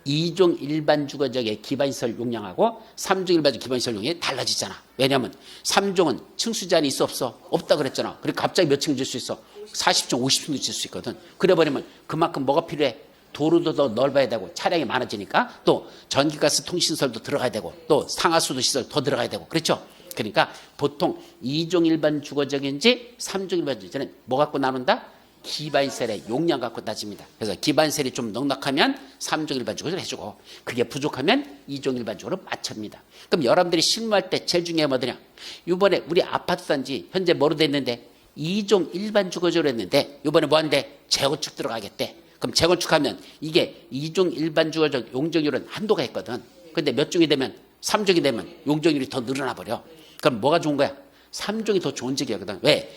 2종 일반 주거지역의 기반시설 용량하고 3종 일반 기반시설 용량이 달라지잖아. 왜냐하면 3종은 층수 제한이 있어 없어? 없다 그랬잖아. 그리고 갑자기 몇 층 줄 수 있어? 40층, 50층도 줄 수 있거든. 그래버리면 그만큼 뭐가 필요해? 도로도 더 넓어야 되고 차량이 많아지니까 또 전기가스 통신시설도 들어가야 되고 또 상하수도 시설 더 들어가야 되고 그렇죠? 그러니까 보통 2종 일반 주거지역인지 3종 일반 주거지역은 뭐 갖고 나눈다? 기반시설의 용량 갖고 따집니다. 그래서 기반시설이 좀 넉넉하면 3종 일반 주거지역을 해주고 그게 부족하면 2종 일반 주거로 맞춥니다. 그럼 여러분들이 실무할 때 제일 중요한 게 뭐더냐? 이번에 우리 아파트 단지 현재 뭐로 됐는데 2종 일반 주거지역으로 했는데 이번에 뭐 하는데 재건축 들어가겠대. 그럼 재건축하면 이게 2종 일반 주거지역 용적률은 한도가 있거든. 근데 몇 종이 되면 3종이 되면 용적률이 더 늘어나 버려. 그럼 뭐가 좋은 거야? 3종이 더 좋은 지역이거든. 왜?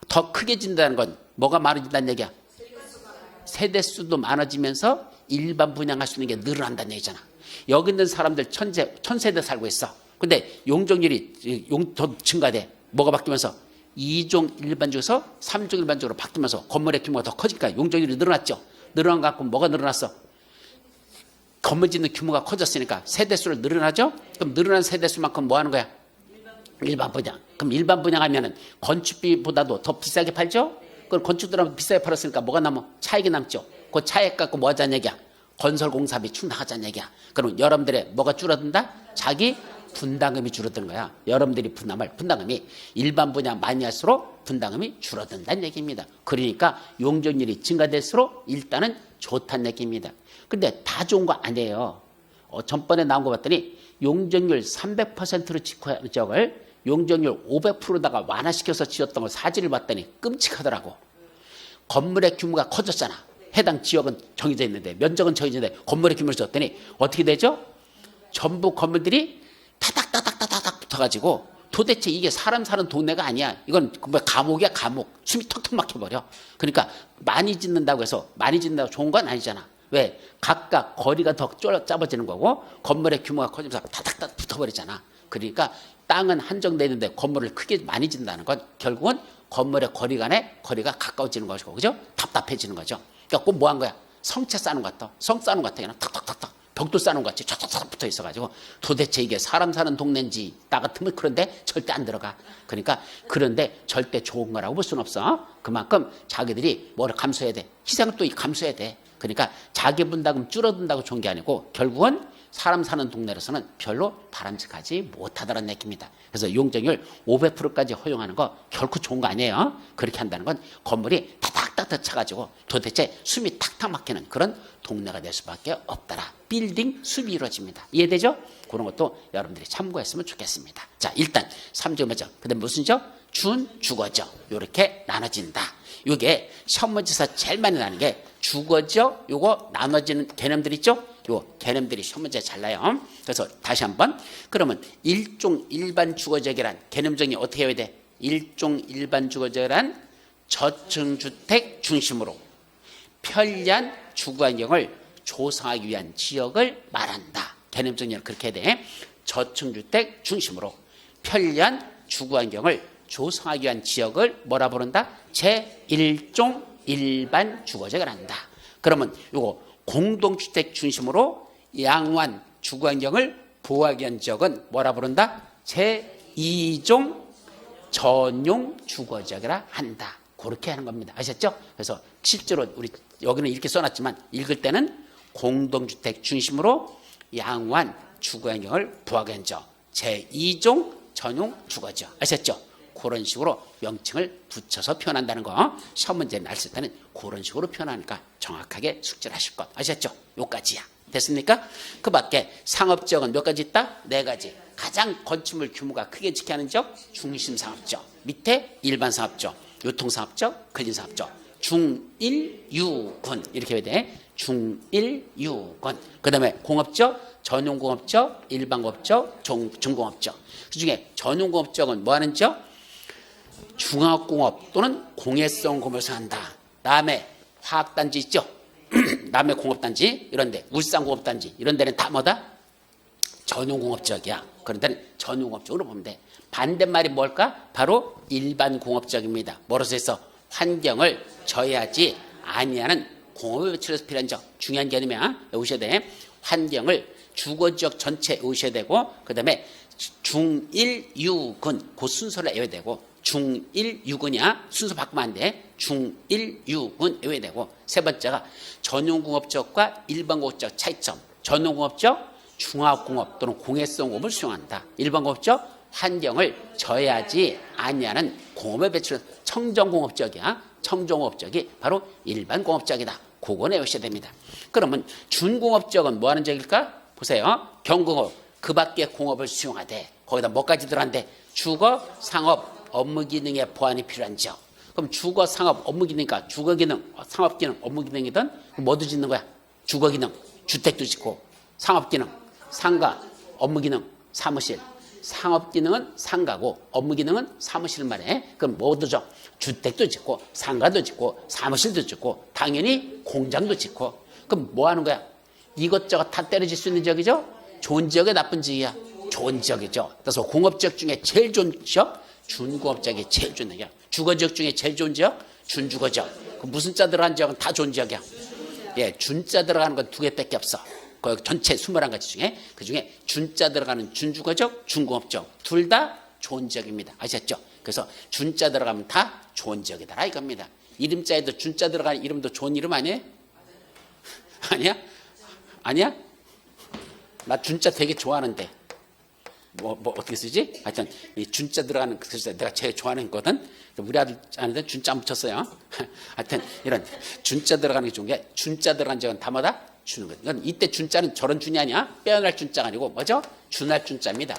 더 크게 진다는 건 뭐가 많아진다는 얘기야? 세대수도 많아지면서 일반 분양할 수 있는 게 늘어난다는 얘기잖아. 여기 있는 사람들 천세대 살고 있어. 근데 용적률이 더 증가돼. 뭐가 바뀌면서 2종 일반적에서 3종 일반적으로 바뀌면서 건물의 규모가 더 커지니까 용적률이 늘어났죠. 늘어난 것 같고 뭐가 늘어났어? 건물 짓는 규모가 커졌으니까 세대수를 늘어나죠. 그럼 늘어난 세대수만큼 뭐 하는 거야? 일반 분양. 그럼 일반 분양하면은 건축비보다도 더 비싸게 팔죠? 그걸 건축들하면 비싸게 팔았으니까 뭐가 남아? 차익이 남죠. 그 차익 갖고 뭐 하자는 얘기야? 건설공사비 충당하자는 얘기야. 그럼 여러분들의 뭐가 줄어든다? 자기 분담금이 줄어드는 거야. 여러분들이 분담할 분담금이 일반 분양 많이 할수록 분담금이 줄어든다는 얘기입니다. 그러니까 용적률이 증가될수록 일단은 좋다는 얘기입니다. 근데 다 좋은 거 아니에요. 전번에 나온 거 봤더니 용적률 300%로 짓고 지역을 용적률 500%다가 완화시켜서 지었던 걸 사진을 봤더니 끔찍하더라고. 건물의 규모가 커졌잖아. 해당 지역은 정해져 있는데 면적은 정해져 있는데 건물의 규모를 줬더니 어떻게 되죠? 전부 건물들이 타닥타닥타닥 붙어가지고 도대체 이게 사람 사는 동네가 아니야. 이건 감옥이야 감옥. 숨이 턱턱 막혀버려. 그러니까 많이 짓는다고 해서 많이 짓는다고 좋은 건 아니잖아. 왜? 각각 거리가 더 짧아지는 거고 건물의 규모가 커지면서 타닥타닥 붙어버리잖아. 그러니까 땅은 한정되어 있는데 건물을 크게 많이 짓는다는 건 결국은 건물의 거리 간의 거리가 가까워지는 것이고 그죠? 답답해지는 거죠. 그러니까 꼭 뭐 한 거야? 성채 싸는 것 같아. 성 싸는 것 같아. 그냥 탁탁탁탁. 벽돌 싸는 것 같이 쫙쫙 붙어 있어가지고 도대체 이게 사람 사는 동네인지 나 같으면 그런데 절대 안 들어가. 그러니까 그런데 절대 좋은 거라고 볼 수는 없어. 그만큼 자기들이 뭐를 감수해야 돼. 희생을 또 감수해야 돼. 그러니까 자기 분담금 줄어든다고 좋은 게 아니고 결국은 사람 사는 동네로서는 별로 바람직하지 못하다는 얘기입니다. 그래서 용적률 500%까지 허용하는 거 결코 좋은 거 아니에요. 그렇게 한다는 건 건물이 타닥타닥 차가지고 도대체 숨이 탁탁 막히는 그런 동네가 될 수밖에 없더라. 빌딩 숲이 이루어집니다. 이해되죠? 그런 것도 여러분들이 참고했으면 좋겠습니다. 자, 일단 3조 뭐죠? 그다음 무슨 죠? 준주거죠. 이렇게 나눠진다. 이게 시험 문제에서 제일 많이 나는 게 주거죠. 요거 나눠지는 개념들 있죠? 요 개념들이 시험 문제 잘 나요. 그래서 다시 한번 그러면 일종 일반 주거지역이란 개념 정의 어떻게 해야 돼? 일종 일반 주거지역이란 저층주택 중심으로 편리한 주거 환경을 조성하기 위한 지역을 말한다. 개념 정의는 그렇게 해야 돼. 저층주택 중심으로 편리한 주거 환경을 조성하기 위한 지역을 뭐라 부른다? 제1종 일반 주거지역을 한다. 그러면 요거 공동주택 중심으로 양호한 주거 환경을 보호하기 위한 지역은 뭐라 부른다? 제2종 전용 주거지역이라 한다. 그렇게 하는 겁니다. 아셨죠? 그래서 실제로 우리 여기는 이렇게 써놨지만 읽을 때는 공동주택 중심으로 양호한 주거 환경을 보호하기 위한 지역 제2종 전용 주거지역. 아셨죠? 그런 식으로 명칭을 붙여서 표현한다는 거. 시험 문제 냈을 때는 그런 식으로 표현하니까 정확하게 숙지를 하실 것. 아셨죠? 요까지야. 됐습니까? 그 밖에 상업지역은 몇 가지 있다? 4가지. 가장 건축물 규모가 크게 지켜야 하는 지역 중심상업지역. 밑에 일반상업지역, 유통상업지역, 근린상업지역. 중1유군 이렇게 해야 돼. 중1유군. 그 다음에 공업지역, 전용공업지역, 일반공업지역, 중공업지역. 그중에 전용공업지역은 뭐 하는 지역? 중화공업 또는 공해성 공업을 한다. 다음에 화학단지 있죠? 남해 공업단지 이런데 울산공업단지 이런 데는 다 뭐다? 전용공업지역이야. 그런 데는 전용공업지역으로 보면 돼. 반대말이 뭘까? 바로 일반공업지역입니다. 뭐로서 해서 환경을 저해하지 아니하는 공업에 배출해서 필요한 적. 중요한 개념이야. 외우셔야 돼. 환경을 주거지역 전체 외우셔야 되고, 그 다음에 중일유근, 그 순서를 외워야 되고, 중일유근이야. 순서 바꾸면 안 돼. 중일유근 외워야 되고, 세 번째가 전용공업적과 일반공업적 차이점. 전용공업적, 중화공업 또는 공해성 공업을 수용한다. 일반공업적, 환경을 저해하지 아니하는 공업에 배출한 청정공업적이야. 청정공업적이 바로 일반공업적이다. 그거 외우셔야 됩니다. 그러면 준공업적은 뭐 하는 적일까? 보세요. 경공업, 그 밖의 공업을 수용하되 거기다 뭐까지 들어간대? 주거, 상업, 업무 기능의 보완이 필요한 적. 그럼 주거, 상업, 업무 기능이니까 주거 기능, 상업 기능, 업무 기능이든 뭐도 짓는 거야? 주거 기능, 주택도 짓고, 상업 기능, 상가, 업무 기능, 사무실. 상업 기능은 상가고 업무 기능은 사무실 말해. 그럼 뭐도 죠? 주택도 짓고 상가도 짓고 사무실도 짓고 당연히 공장도 짓고. 그럼 뭐 하는 거야? 이것저것 다 때려질 수 있는 지역이죠? 좋은 지역에 나쁜 지역이야? 좋은 지역이죠. 그래서 공업지역 중에 제일 좋은 지역? 준공업지역이 제일 좋은 지역. 주거지역 중에 제일 좋은 지역? 준주거지역. 무슨 자 들어간 지역은 다 좋은 지역이야. 예, 준자 들어가는 건 두 개밖에 없어. 그 전체 21가지 중에 그 중에 준자 들어가는 준주거적, 준공업적 둘 다 좋은 지역입니다. 아셨죠? 그래서 준자 들어가면 다 좋은 지역이다 이겁니다. 이름자에도 준자 들어가는 이름도 좋은 이름 아니에요? 아니야? 아니야? 나 준자 되게 좋아하는데 뭐 어떻게 쓰지? 하여튼 이 준자 들어가는 그 글자 내가 제일 좋아하는 거거든. 우리 아들한테 준자 안 붙였어요. 하여튼 이런 준자 들어가는 게 좋은 게 준자 들어간 지역은 다마다 주는 거예요. 그러니까 이때 준자는 저런 준이 아니야. 빼어날 준자가 아니고 뭐죠? 준할 준자입니다.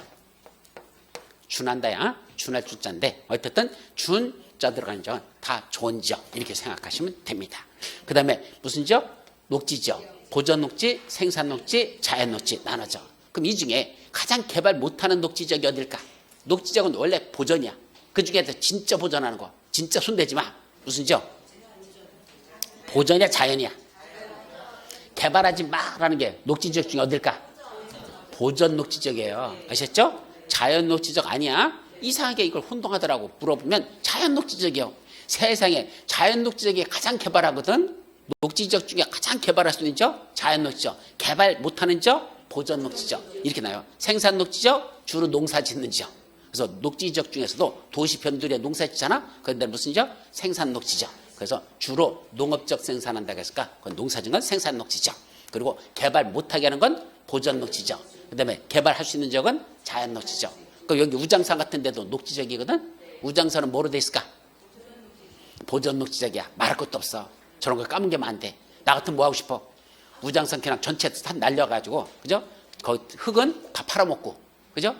준한다야. 준할 준자인데 어쨌든 준자 들어가는 지역은 다 좋은 지역 이렇게 생각하시면 됩니다. 그 다음에 무슨 지역? 녹지지역. 보전 녹지, 생산 녹지, 자연 녹지 나눠져. 그럼 이 중에 가장 개발 못하는 녹지지역이 어딜까? 녹지지역은 원래 보전이야. 그 중에서 진짜 보전하는 거. 진짜 손대지 마. 무슨 지역? 보전이야, 자연이야? 개발하지 마라는 게 녹지지역 중에 어딜까? 보전 녹지지역이에요. 아셨죠? 자연 녹지지역 아니야? 이상하게 이걸 혼동하더라고. 물어보면 자연 녹지지역이요. 세상에 자연 녹지지역이 가장 개발하거든. 녹지지역 중에 가장 개발할 수 있는 지역? 자연 녹지지역. 개발 못하는 지역? 보전 녹지지역. 이렇게 나요. 생산 녹지지역? 주로 농사 짓는 지역. 그래서 녹지지역 중에서도 도시 변두리에 농사 짓잖아? 그런데 무슨 지역? 생산 녹지지역. 그래서 주로 농업적 생산한다고 했을까? 그건 농사 짓는 건 생산 녹지지역. 그리고 개발 못하게 하는 건 보전 녹지지역. 그 다음에 개발할 수 있는 지역은 자연 녹지지역. 그 여기 우장산 같은 데도 녹지지역이거든? 우장산은 뭐로 돼 있을까? 보전 녹지지역이야. 말할 것도 없어. 저런 거 까먹으면 안 돼. 나 같으면 뭐 하고 싶어? 우장산 그냥 전체 다 날려가지고, 그죠? 거기 흙은 다 팔아먹고, 그죠?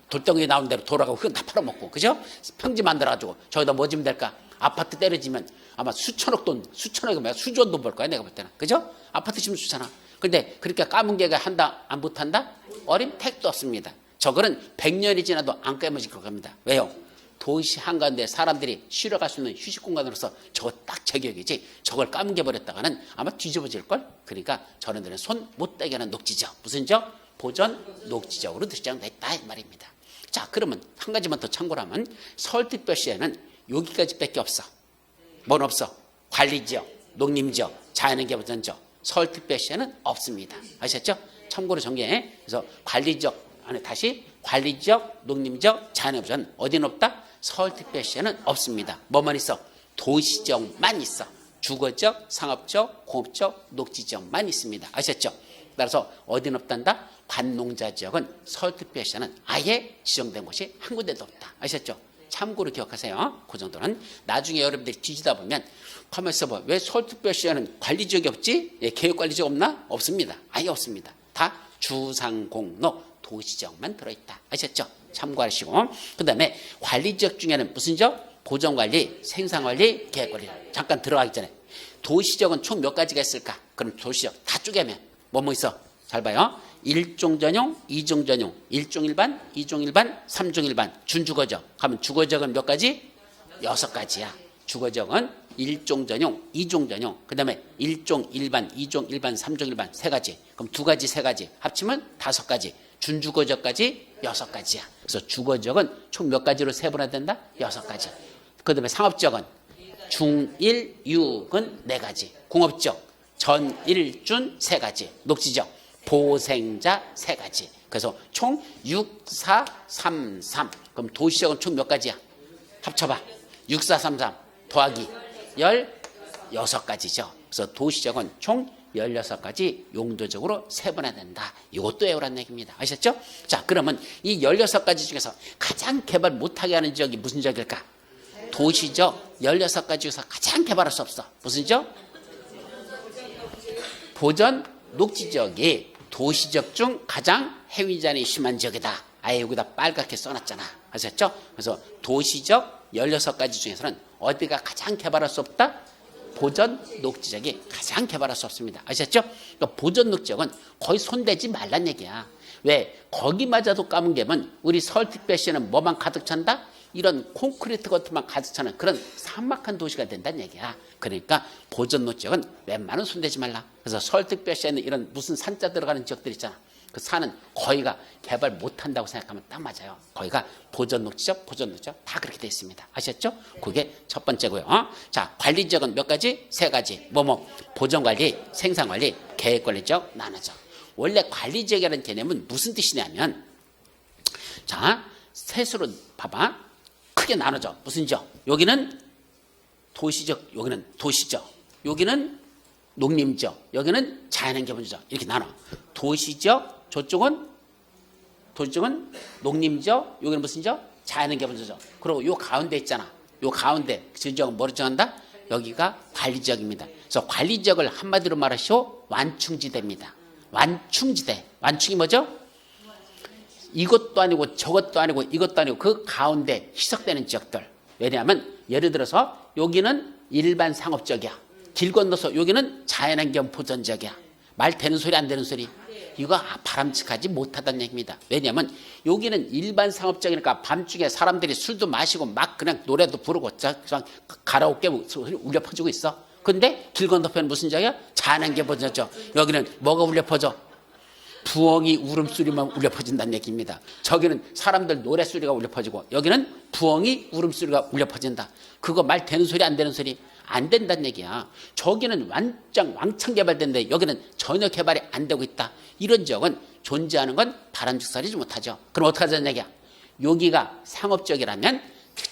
돌덩이 나오는 대로 돌아가고 흙은 다 팔아먹고, 그죠? 평지 만들어가지고 저기다 뭐 지면 될까? 아파트 때려지면 아마 수천억이 뭐야? 수조 돈 벌 거야, 내가 볼 때는. 그죠? 아파트 지면 좋잖아. 근데 그렇게 까문 개가 한다, 안 못한다? 어림 택도 없습니다. 저거는 100년이 지나도 안 깨어질 겁니다. 왜요? 도시 한가운데 사람들이 쉬러 갈 수 있는 휴식 공간으로서 저거 딱 저격이지. 저걸 까뭉개 버렸다가는 아마 뒤집어질걸? 그러니까 저런들은 손 못 대게 하는 녹지적. 무슨 적? 보전 녹지적으로 지정됐다 이 말입니다. 자, 그러면 한 가지만 더 참고를 하면 서울특별시에는 여기까지밖에 없어. 뭔 없어? 관리지역, 농림지역, 자연환경보전지역. 서울특별시에는 없습니다. 아셨죠? 참고로 정리해. 그래서 관리지역 안에 다시 관리지역, 농림지역, 자연환경보전 어디는 없다? 서울특별시에는 없습니다. 뭐만 있어? 도시지역만 있어. 주거지역, 상업지역, 공업지역, 녹지지역만 있습니다. 아셨죠? 따라서 어디는 없단다? 관농자지역은 서울특별시에는 아예 지정된 곳이 한 군데도 없다. 아셨죠? 참고로 기억하세요. 그 정도는. 나중에 여러분들이 뒤지다 보면 가만히 있어봐. 왜 서울특별시에는 관리지역이 없지? 예, 계획관리지역 없나? 없습니다. 아예 없습니다. 다 주상공로 도시지역만 들어있다. 아셨죠? 참고하시고. 그 다음에 관리지역 중에는 무슨 지역? 보전관리, 생산관리, 계획관리. 잠깐 들어가기 전에. 도시지역은 총 몇 가지가 있을까? 그럼 도시지역 다 쪼개면 뭐뭐 있어? 잘 봐요. 1종 전용, 2종 전용, 1종 일반, 2종 일반, 3종 일반, 준주거지역. 하면 주거지역은 몇 가지? 6가지야. 주거지역은 1종 전용, 2종 전용, 그 다음에 1종 일반, 2종 일반, 3종 일반 3가지. 그럼 2가지, 3가지 합치면 5가지. 준주거지역까지 6가지야. 그래서 주거지역은 총 몇 가지로 세분화 된다? 6가지. 그 다음에 상업지역은 중, 1, 6은 4가지. 공업지역 전일준 세 가지, 녹지적, 보생자 세 가지. 그래서 총 6, 4, 3, 3. 그럼 도시적은 총 몇 가지야? 합쳐봐. 6, 4, 3, 3 더하기 16가지죠. 그래서 도시적은 총 16가지 용도적으로 세분화된다. 이것도 외우라는 얘기입니다. 아셨죠? 자, 그러면 이 16가지 중에서 가장 개발 못하게 하는 지역이 무슨 지역일까? 도시적 16가지 중에서 가장 개발할 수 없어. 무슨 지역? 보전 녹지지역이 도시적 중 가장 해위잔이 심한 지역이다. 아예 여기다 빨갛게 써놨잖아. 아셨죠? 그래서 도시적 16가지 중에서는 어디가 가장 개발할 수 없다? 보전 녹지지역이 가장 개발할 수 없습니다. 아셨죠? 그러니까 보전 녹지지역은 거의 손대지 말란 얘기야. 왜? 거기마저도 까문개면 우리 서울특별시는 뭐만 가득 찬다? 이런 콘크리트 같은 만 가득 차는 그런 삭막한 도시가 된다는 얘기야. 그러니까 보전 녹지역은 웬만하면 손대지 말라. 그래서 서울특별시에는 이런 무슨 산자 들어가는 지역들 있잖아. 그 산은 거기가 개발 못한다고 생각하면 딱 맞아요. 거기가 보전 녹지역, 보전 녹지역 다 그렇게 돼 있습니다. 아셨죠? 그게 첫 번째고요. 자, 관리 지역은 몇 가지? 세 가지. 보전관리, 생산관리, 계획관리 지역 나눠져. 원래 관리 지역이라는 개념은 무슨 뜻이냐면, 자, 셋으로 봐봐. 크게 나눠져. 무슨 지역? 여기는 도시적, 여기는 도시적, 여기는 농림지역, 여기는 자연환경지역 이렇게 나눠. 도시지역, 저쪽은 도시지역은 농림지역, 여기는 무슨 지역? 자연환경지역. 그리고 요 가운데 있잖아. 요 가운데 그 지역은 뭐로 정한다? 여기가 관리지역입니다. 그래서 관리지역을 한마디로 말하시오 완충지대입니다. 완충지대. 완충이 뭐죠? 이것도 아니고 저것도 아니고 이것도 아니고 그 가운데 희석되는 지역들. 왜냐하면 예를 들어서 여기는 일반 상업지역이야. 길 건너서 여기는 자연환경 보전지역이야. 말 되는 소리 안 되는 소리. 이거 바람직하지 못하다는 얘기입니다. 왜냐하면 여기는 일반 상업지역이니까 밤중에 사람들이 술도 마시고 막 그냥 노래도 부르고 가라오케 소리 울려 퍼지고 있어. 근데 길 건너편은 무슨 지역이야? 자연환경 보전지역. 여기는 뭐가 울려 퍼져? 부엉이 울음소리만 울려 퍼진다는 얘기입니다. 저기는 사람들 노래소리가 울려 퍼지고 여기는 부엉이 울음소리가 울려 퍼진다. 그거 말 되는 소리 안 되는 소리? 안 된다는 얘기야. 저기는 왕창 개발된데 여기는 전혀 개발이 안 되고 있다. 이런 지역은 존재하는 건 바람직하지 못하죠. 그럼 어떻게 하자는 얘기야? 여기가 상업지역이라면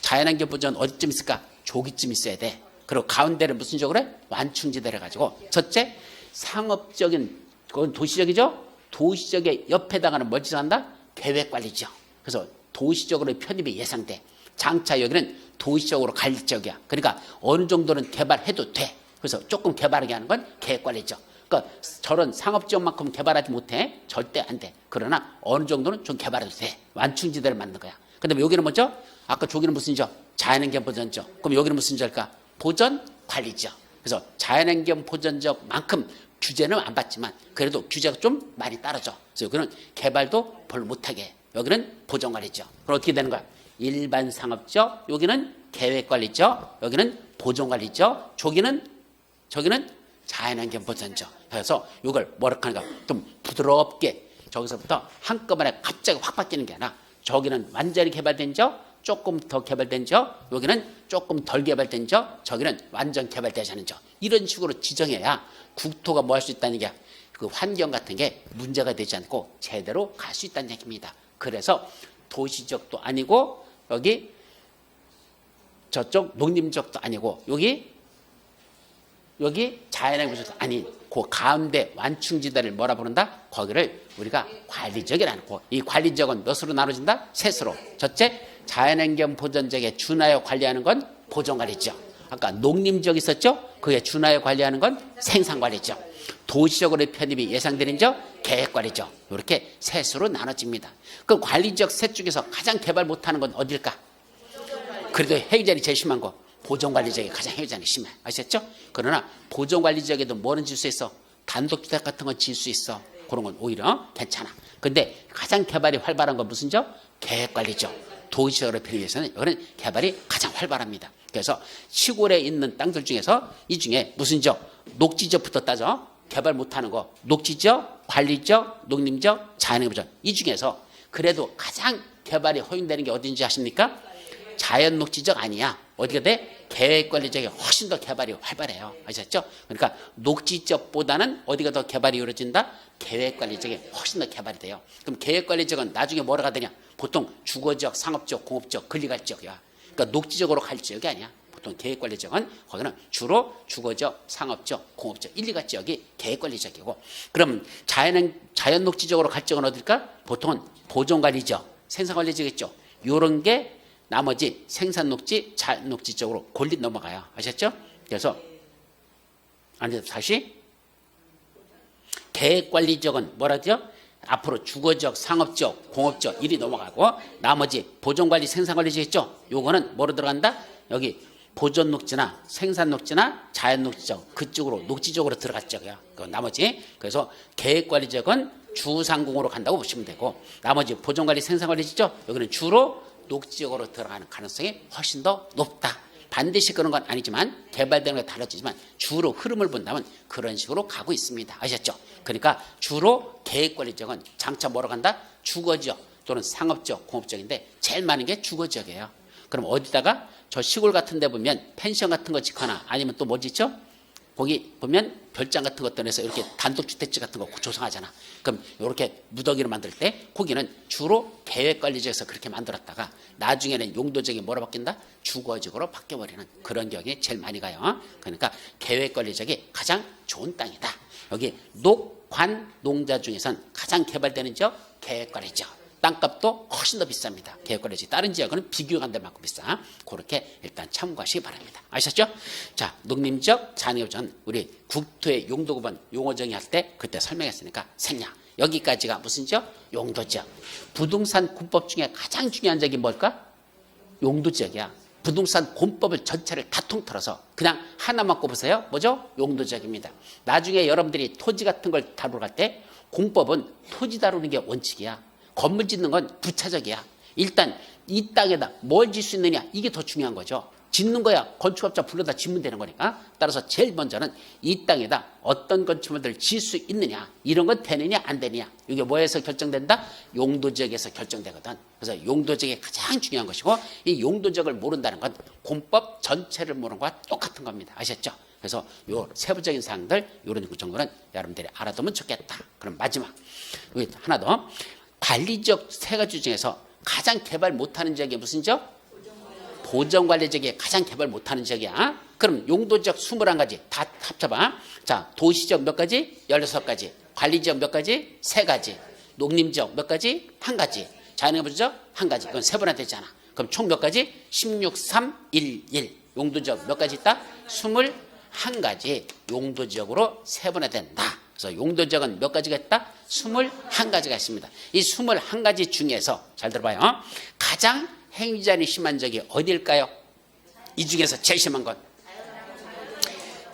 자연환경 보전 어디쯤 있을까? 저기쯤 있어야 돼. 그리고 가운데를 무슨 지역으로 해? 완충지대를 가지고 첫째 상업적인 그건 도시적이죠. 도시적의 옆에 당하는 뭘 지정한다? 계획관리지역. 그래서 도시적으로 편입이 예상돼. 장차 여기는 도시적으로 갈 지역이야. 그러니까 어느 정도는 개발해도 돼. 그래서 조금 개발하게 하는 건 계획관리지역. 그러니까 저런 상업지역만큼 개발하지 못해. 절대 안 돼. 그러나 어느 정도는 좀 개발해도 돼. 완충지대를 만든 거야. 근데 여기는 뭐죠? 아까 저기는 무슨 지역? 자연환경 보전지역. 그럼 여기는 무슨 지역일까? 보전관리지역. 그래서 자연환경 보전지역만큼 규제는 안 받지만 그래도 규제가 좀 많이 따라져. 그래서 여기는 개발도 별로 못하게 해. 여기는 보전관리지역. 그럼 어떻게 되는 거야? 일반 상업지역, 여기는 계획관리지역, 여기는 보전관리지역, 저기는 자연환경 보전지역. 그래서 이걸 뭐라 하는가? 좀 부드럽게 저기서부터 한꺼번에 갑자기 확 바뀌는 게 아니라 저기는 완전히 개발된 지역, 조금 더 개발된 지역, 여기는 조금 덜 개발된 지역, 저기는 완전 개발되지 않은 지역. 이런 식으로 지정해야 국토가 뭐 할 수 있다는 게 그 환경 같은 게 문제가 되지 않고 제대로 갈 수 있다는 얘기입니다. 그래서 도시적도 아니고 여기 저쪽 농림지역도 아니고 여기 자연환경 지역도 아닌 그 가운데 완충지대를 뭐라 부른다? 거기를 우리가 관리지역이라는 거. 이 관리지역은 몇으로 나눠진다? 셋으로. 첫째, 자연환경 보전지역에 준하여 관리하는 건 보전관리지역. 아까 농림지역 있었죠? 그에 준하여 관리하는 건 생산관리지역. 도시적으로 편입이 예상되는 지역, 계획관리지역. 이렇게 셋으로 나눠집니다. 그 관리지역 셋 중에서 가장 개발 못하는 건 어딜까? 그래도 해유잔이 제일 심한 거. 보전관리지역이 가장 해유잔이 심해. 아셨죠? 그러나 보전관리지역에도 뭐는 질 수 있어? 단독주택 같은 건 질 수 있어. 그런 건 오히려 괜찮아. 근데 가장 개발이 활발한 건 무슨 지역? 계획관리지역. 도시적으로 편입해서는 이거는 개발이 가장 활발합니다. 그래서 시골에 있는 땅들 중에서 이 중에 무슨 지역? 녹지지역부터 따져. 개발 못하는 거. 녹지지역, 관리지역, 농림지역, 자연환경지역. 이 중에서 그래도 가장 개발이 허용되는 게 어딘지 아십니까? 자연녹지지역 아니야. 어디가 돼? 계획관리 지역이 훨씬 더 개발이 활발해요. 아셨죠? 그러니까 녹지 지역보다는 어디가 더 개발이 이루어진다? 계획관리 지역이 훨씬 더 개발이 돼요. 그럼 계획관리 지역은 나중에 뭐라가 되냐? 보통 주거지역, 상업지역, 공업지역, 권리갈 지역이야. 그러니까 녹지적으로 갈 지역이 아니야. 보통 계획관리 지역은 거기는 주로 주거지역, 상업지역, 공업지역, 1, 2가 지역이 계획관리 지역이고, 그럼 자연 녹지적으로 갈 지역은 어딜까? 보통은 보존관리 지역, 생산관리 지역 있죠. 요런 게 나머지 생산 녹지, 자연 녹지 쪽으로 골리 넘어가요. 아셨죠? 그래서 다시 계획관리 지역은 뭐라죠? 앞으로 주거지역, 상업지역, 공업지역 이리 넘어가고, 나머지 보존관리, 생산관리 지역 있죠? 요거는 뭐로 들어간다? 여기 보존녹지나 생산녹지나 자연녹지적 그쪽으로 녹지적으로 들어갔죠. 나머지 그래서 계획관리 지역은 주상공으로 간다고 보시면 되고, 나머지 보존관리, 생산관리 지역 여기는 주로 녹지적으로 들어가는 가능성이 훨씬 더 높다. 반드시 그런 건 아니지만 개발되는 게 달라지지만 주로 흐름을 본다면 그런 식으로 가고 있습니다. 아셨죠? 그러니까 주로 계획관리 지역은 장차 뭐로 간다? 주거지역 또는 상업지역, 공업지역인데 제일 많은 게 주거지역이에요. 그럼 어디다가 저 시골 같은 데 보면 펜션 같은 거 짓거나 아니면 또 뭐 짓죠? 거기 보면 별장 같은 것들 해서 이렇게 단독주택지 같은 거 조성하잖아. 그럼 이렇게 무더기를 만들 때 거기는 주로 계획관리지역에서 그렇게 만들었다가 나중에는 용도적이 뭐로 바뀐다? 주거지역으로 바뀌어버리는 그런 경우에 제일 많이 가요. 그러니까 계획관리지역이 가장 좋은 땅이다. 여기 녹관 농자 중에선 가장 개발되는 지역 계획관리지역. 땅값도 훨씬 더 비쌉니다. 계획관리지 다른 지역은 비교가 안 될 만큼 비싸. 그렇게 일단 참고하시기 바랍니다. 아셨죠? 자, 농림지역, 자연지역은 우리 국토의 용도구분 용어 정의할 때 그때 설명했으니까 생략. 여기까지가 무슨 지역? 용도지역. 부동산 군법 중에 가장 중요한 지역이 뭘까? 용도지역이야. 부동산 권법을 전체를 다 통틀어서 그냥 하나만 꼽으세요. 뭐죠? 용도지역입니다. 나중에 여러분들이 토지 같은 걸 다루러 갈 때 공법은 토지 다루는 게 원칙이야. 건물 짓는 건 부차적이야. 일단 이 땅에다 뭘 짓을 수 있느냐 이게 더 중요한 거죠. 짓는 거야 건축업자 불러다 짓면 되는 거니까. 따라서 제일 먼저는 이 땅에다 어떤 건축물들을 지을 수 있느냐, 이런 건 되느냐 안 되느냐, 이게 뭐에서 결정된다? 용도지역에서 결정되거든. 그래서 용도지역이 가장 중요한 것이고, 이 용도지역을 모른다는 건 공법 전체를 모르는 것과 똑같은 겁니다. 아셨죠? 그래서 요 세부적인 사항들 이런 정도는 여러분들이 알아두면 좋겠다. 그럼 마지막 여기 하나 더. 관리지역 세 가지 중에서 가장 개발 못하는 지역이 무슨 지역? 보전관리 지역이 가장 개발 못하는 지역이야. 그럼 용도지역 21가지 다 합쳐봐. 자, 도시지역 몇 가지? 16가지. 관리지역 몇 가지? 3가지. 농림지역 몇 가지? 1가지. 자연환경부지역 1가지. 이건 세분화되잖아. 그럼 총 몇 가지? 16, 3, 1, 1. 용도지역 몇 가지 있다? 21가지 용도지역으로 세분화된다. 그래서 용도지역은 몇 가지가 있다? 21가지가 있습니다. 이 21가지 중에서 잘 들어봐요. 가장 행위제한이 심한 지역이 어디일까요? 이 중에서 제일 심한 건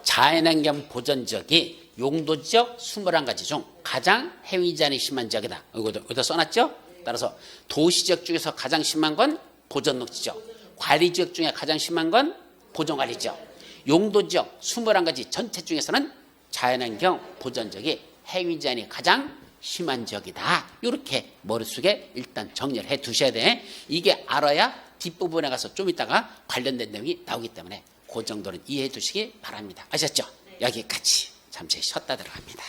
자연환경 보전지역이 용도지역 21가지 중 가장 행위제한이 심한 지역이다. 여기다 써놨죠? 따라서 도시지역 중에서 가장 심한 건 보전녹지지역, 관리지역 중에 가장 심한 건 보전관리지역, 용도지역 21가지 전체 중에서는 자연환경 보전지역이 행위제한이 가장 심한 지역이다. 이렇게 머릿속에 일단 정리를 해 두셔야 돼. 이게 알아야 뒷부분에 가서 좀 이따가 관련된 내용이 나오기 때문에 그 정도는 이해해 두시기 바랍니다. 아셨죠? 여기까지 잠시 쉬었다 들어갑니다.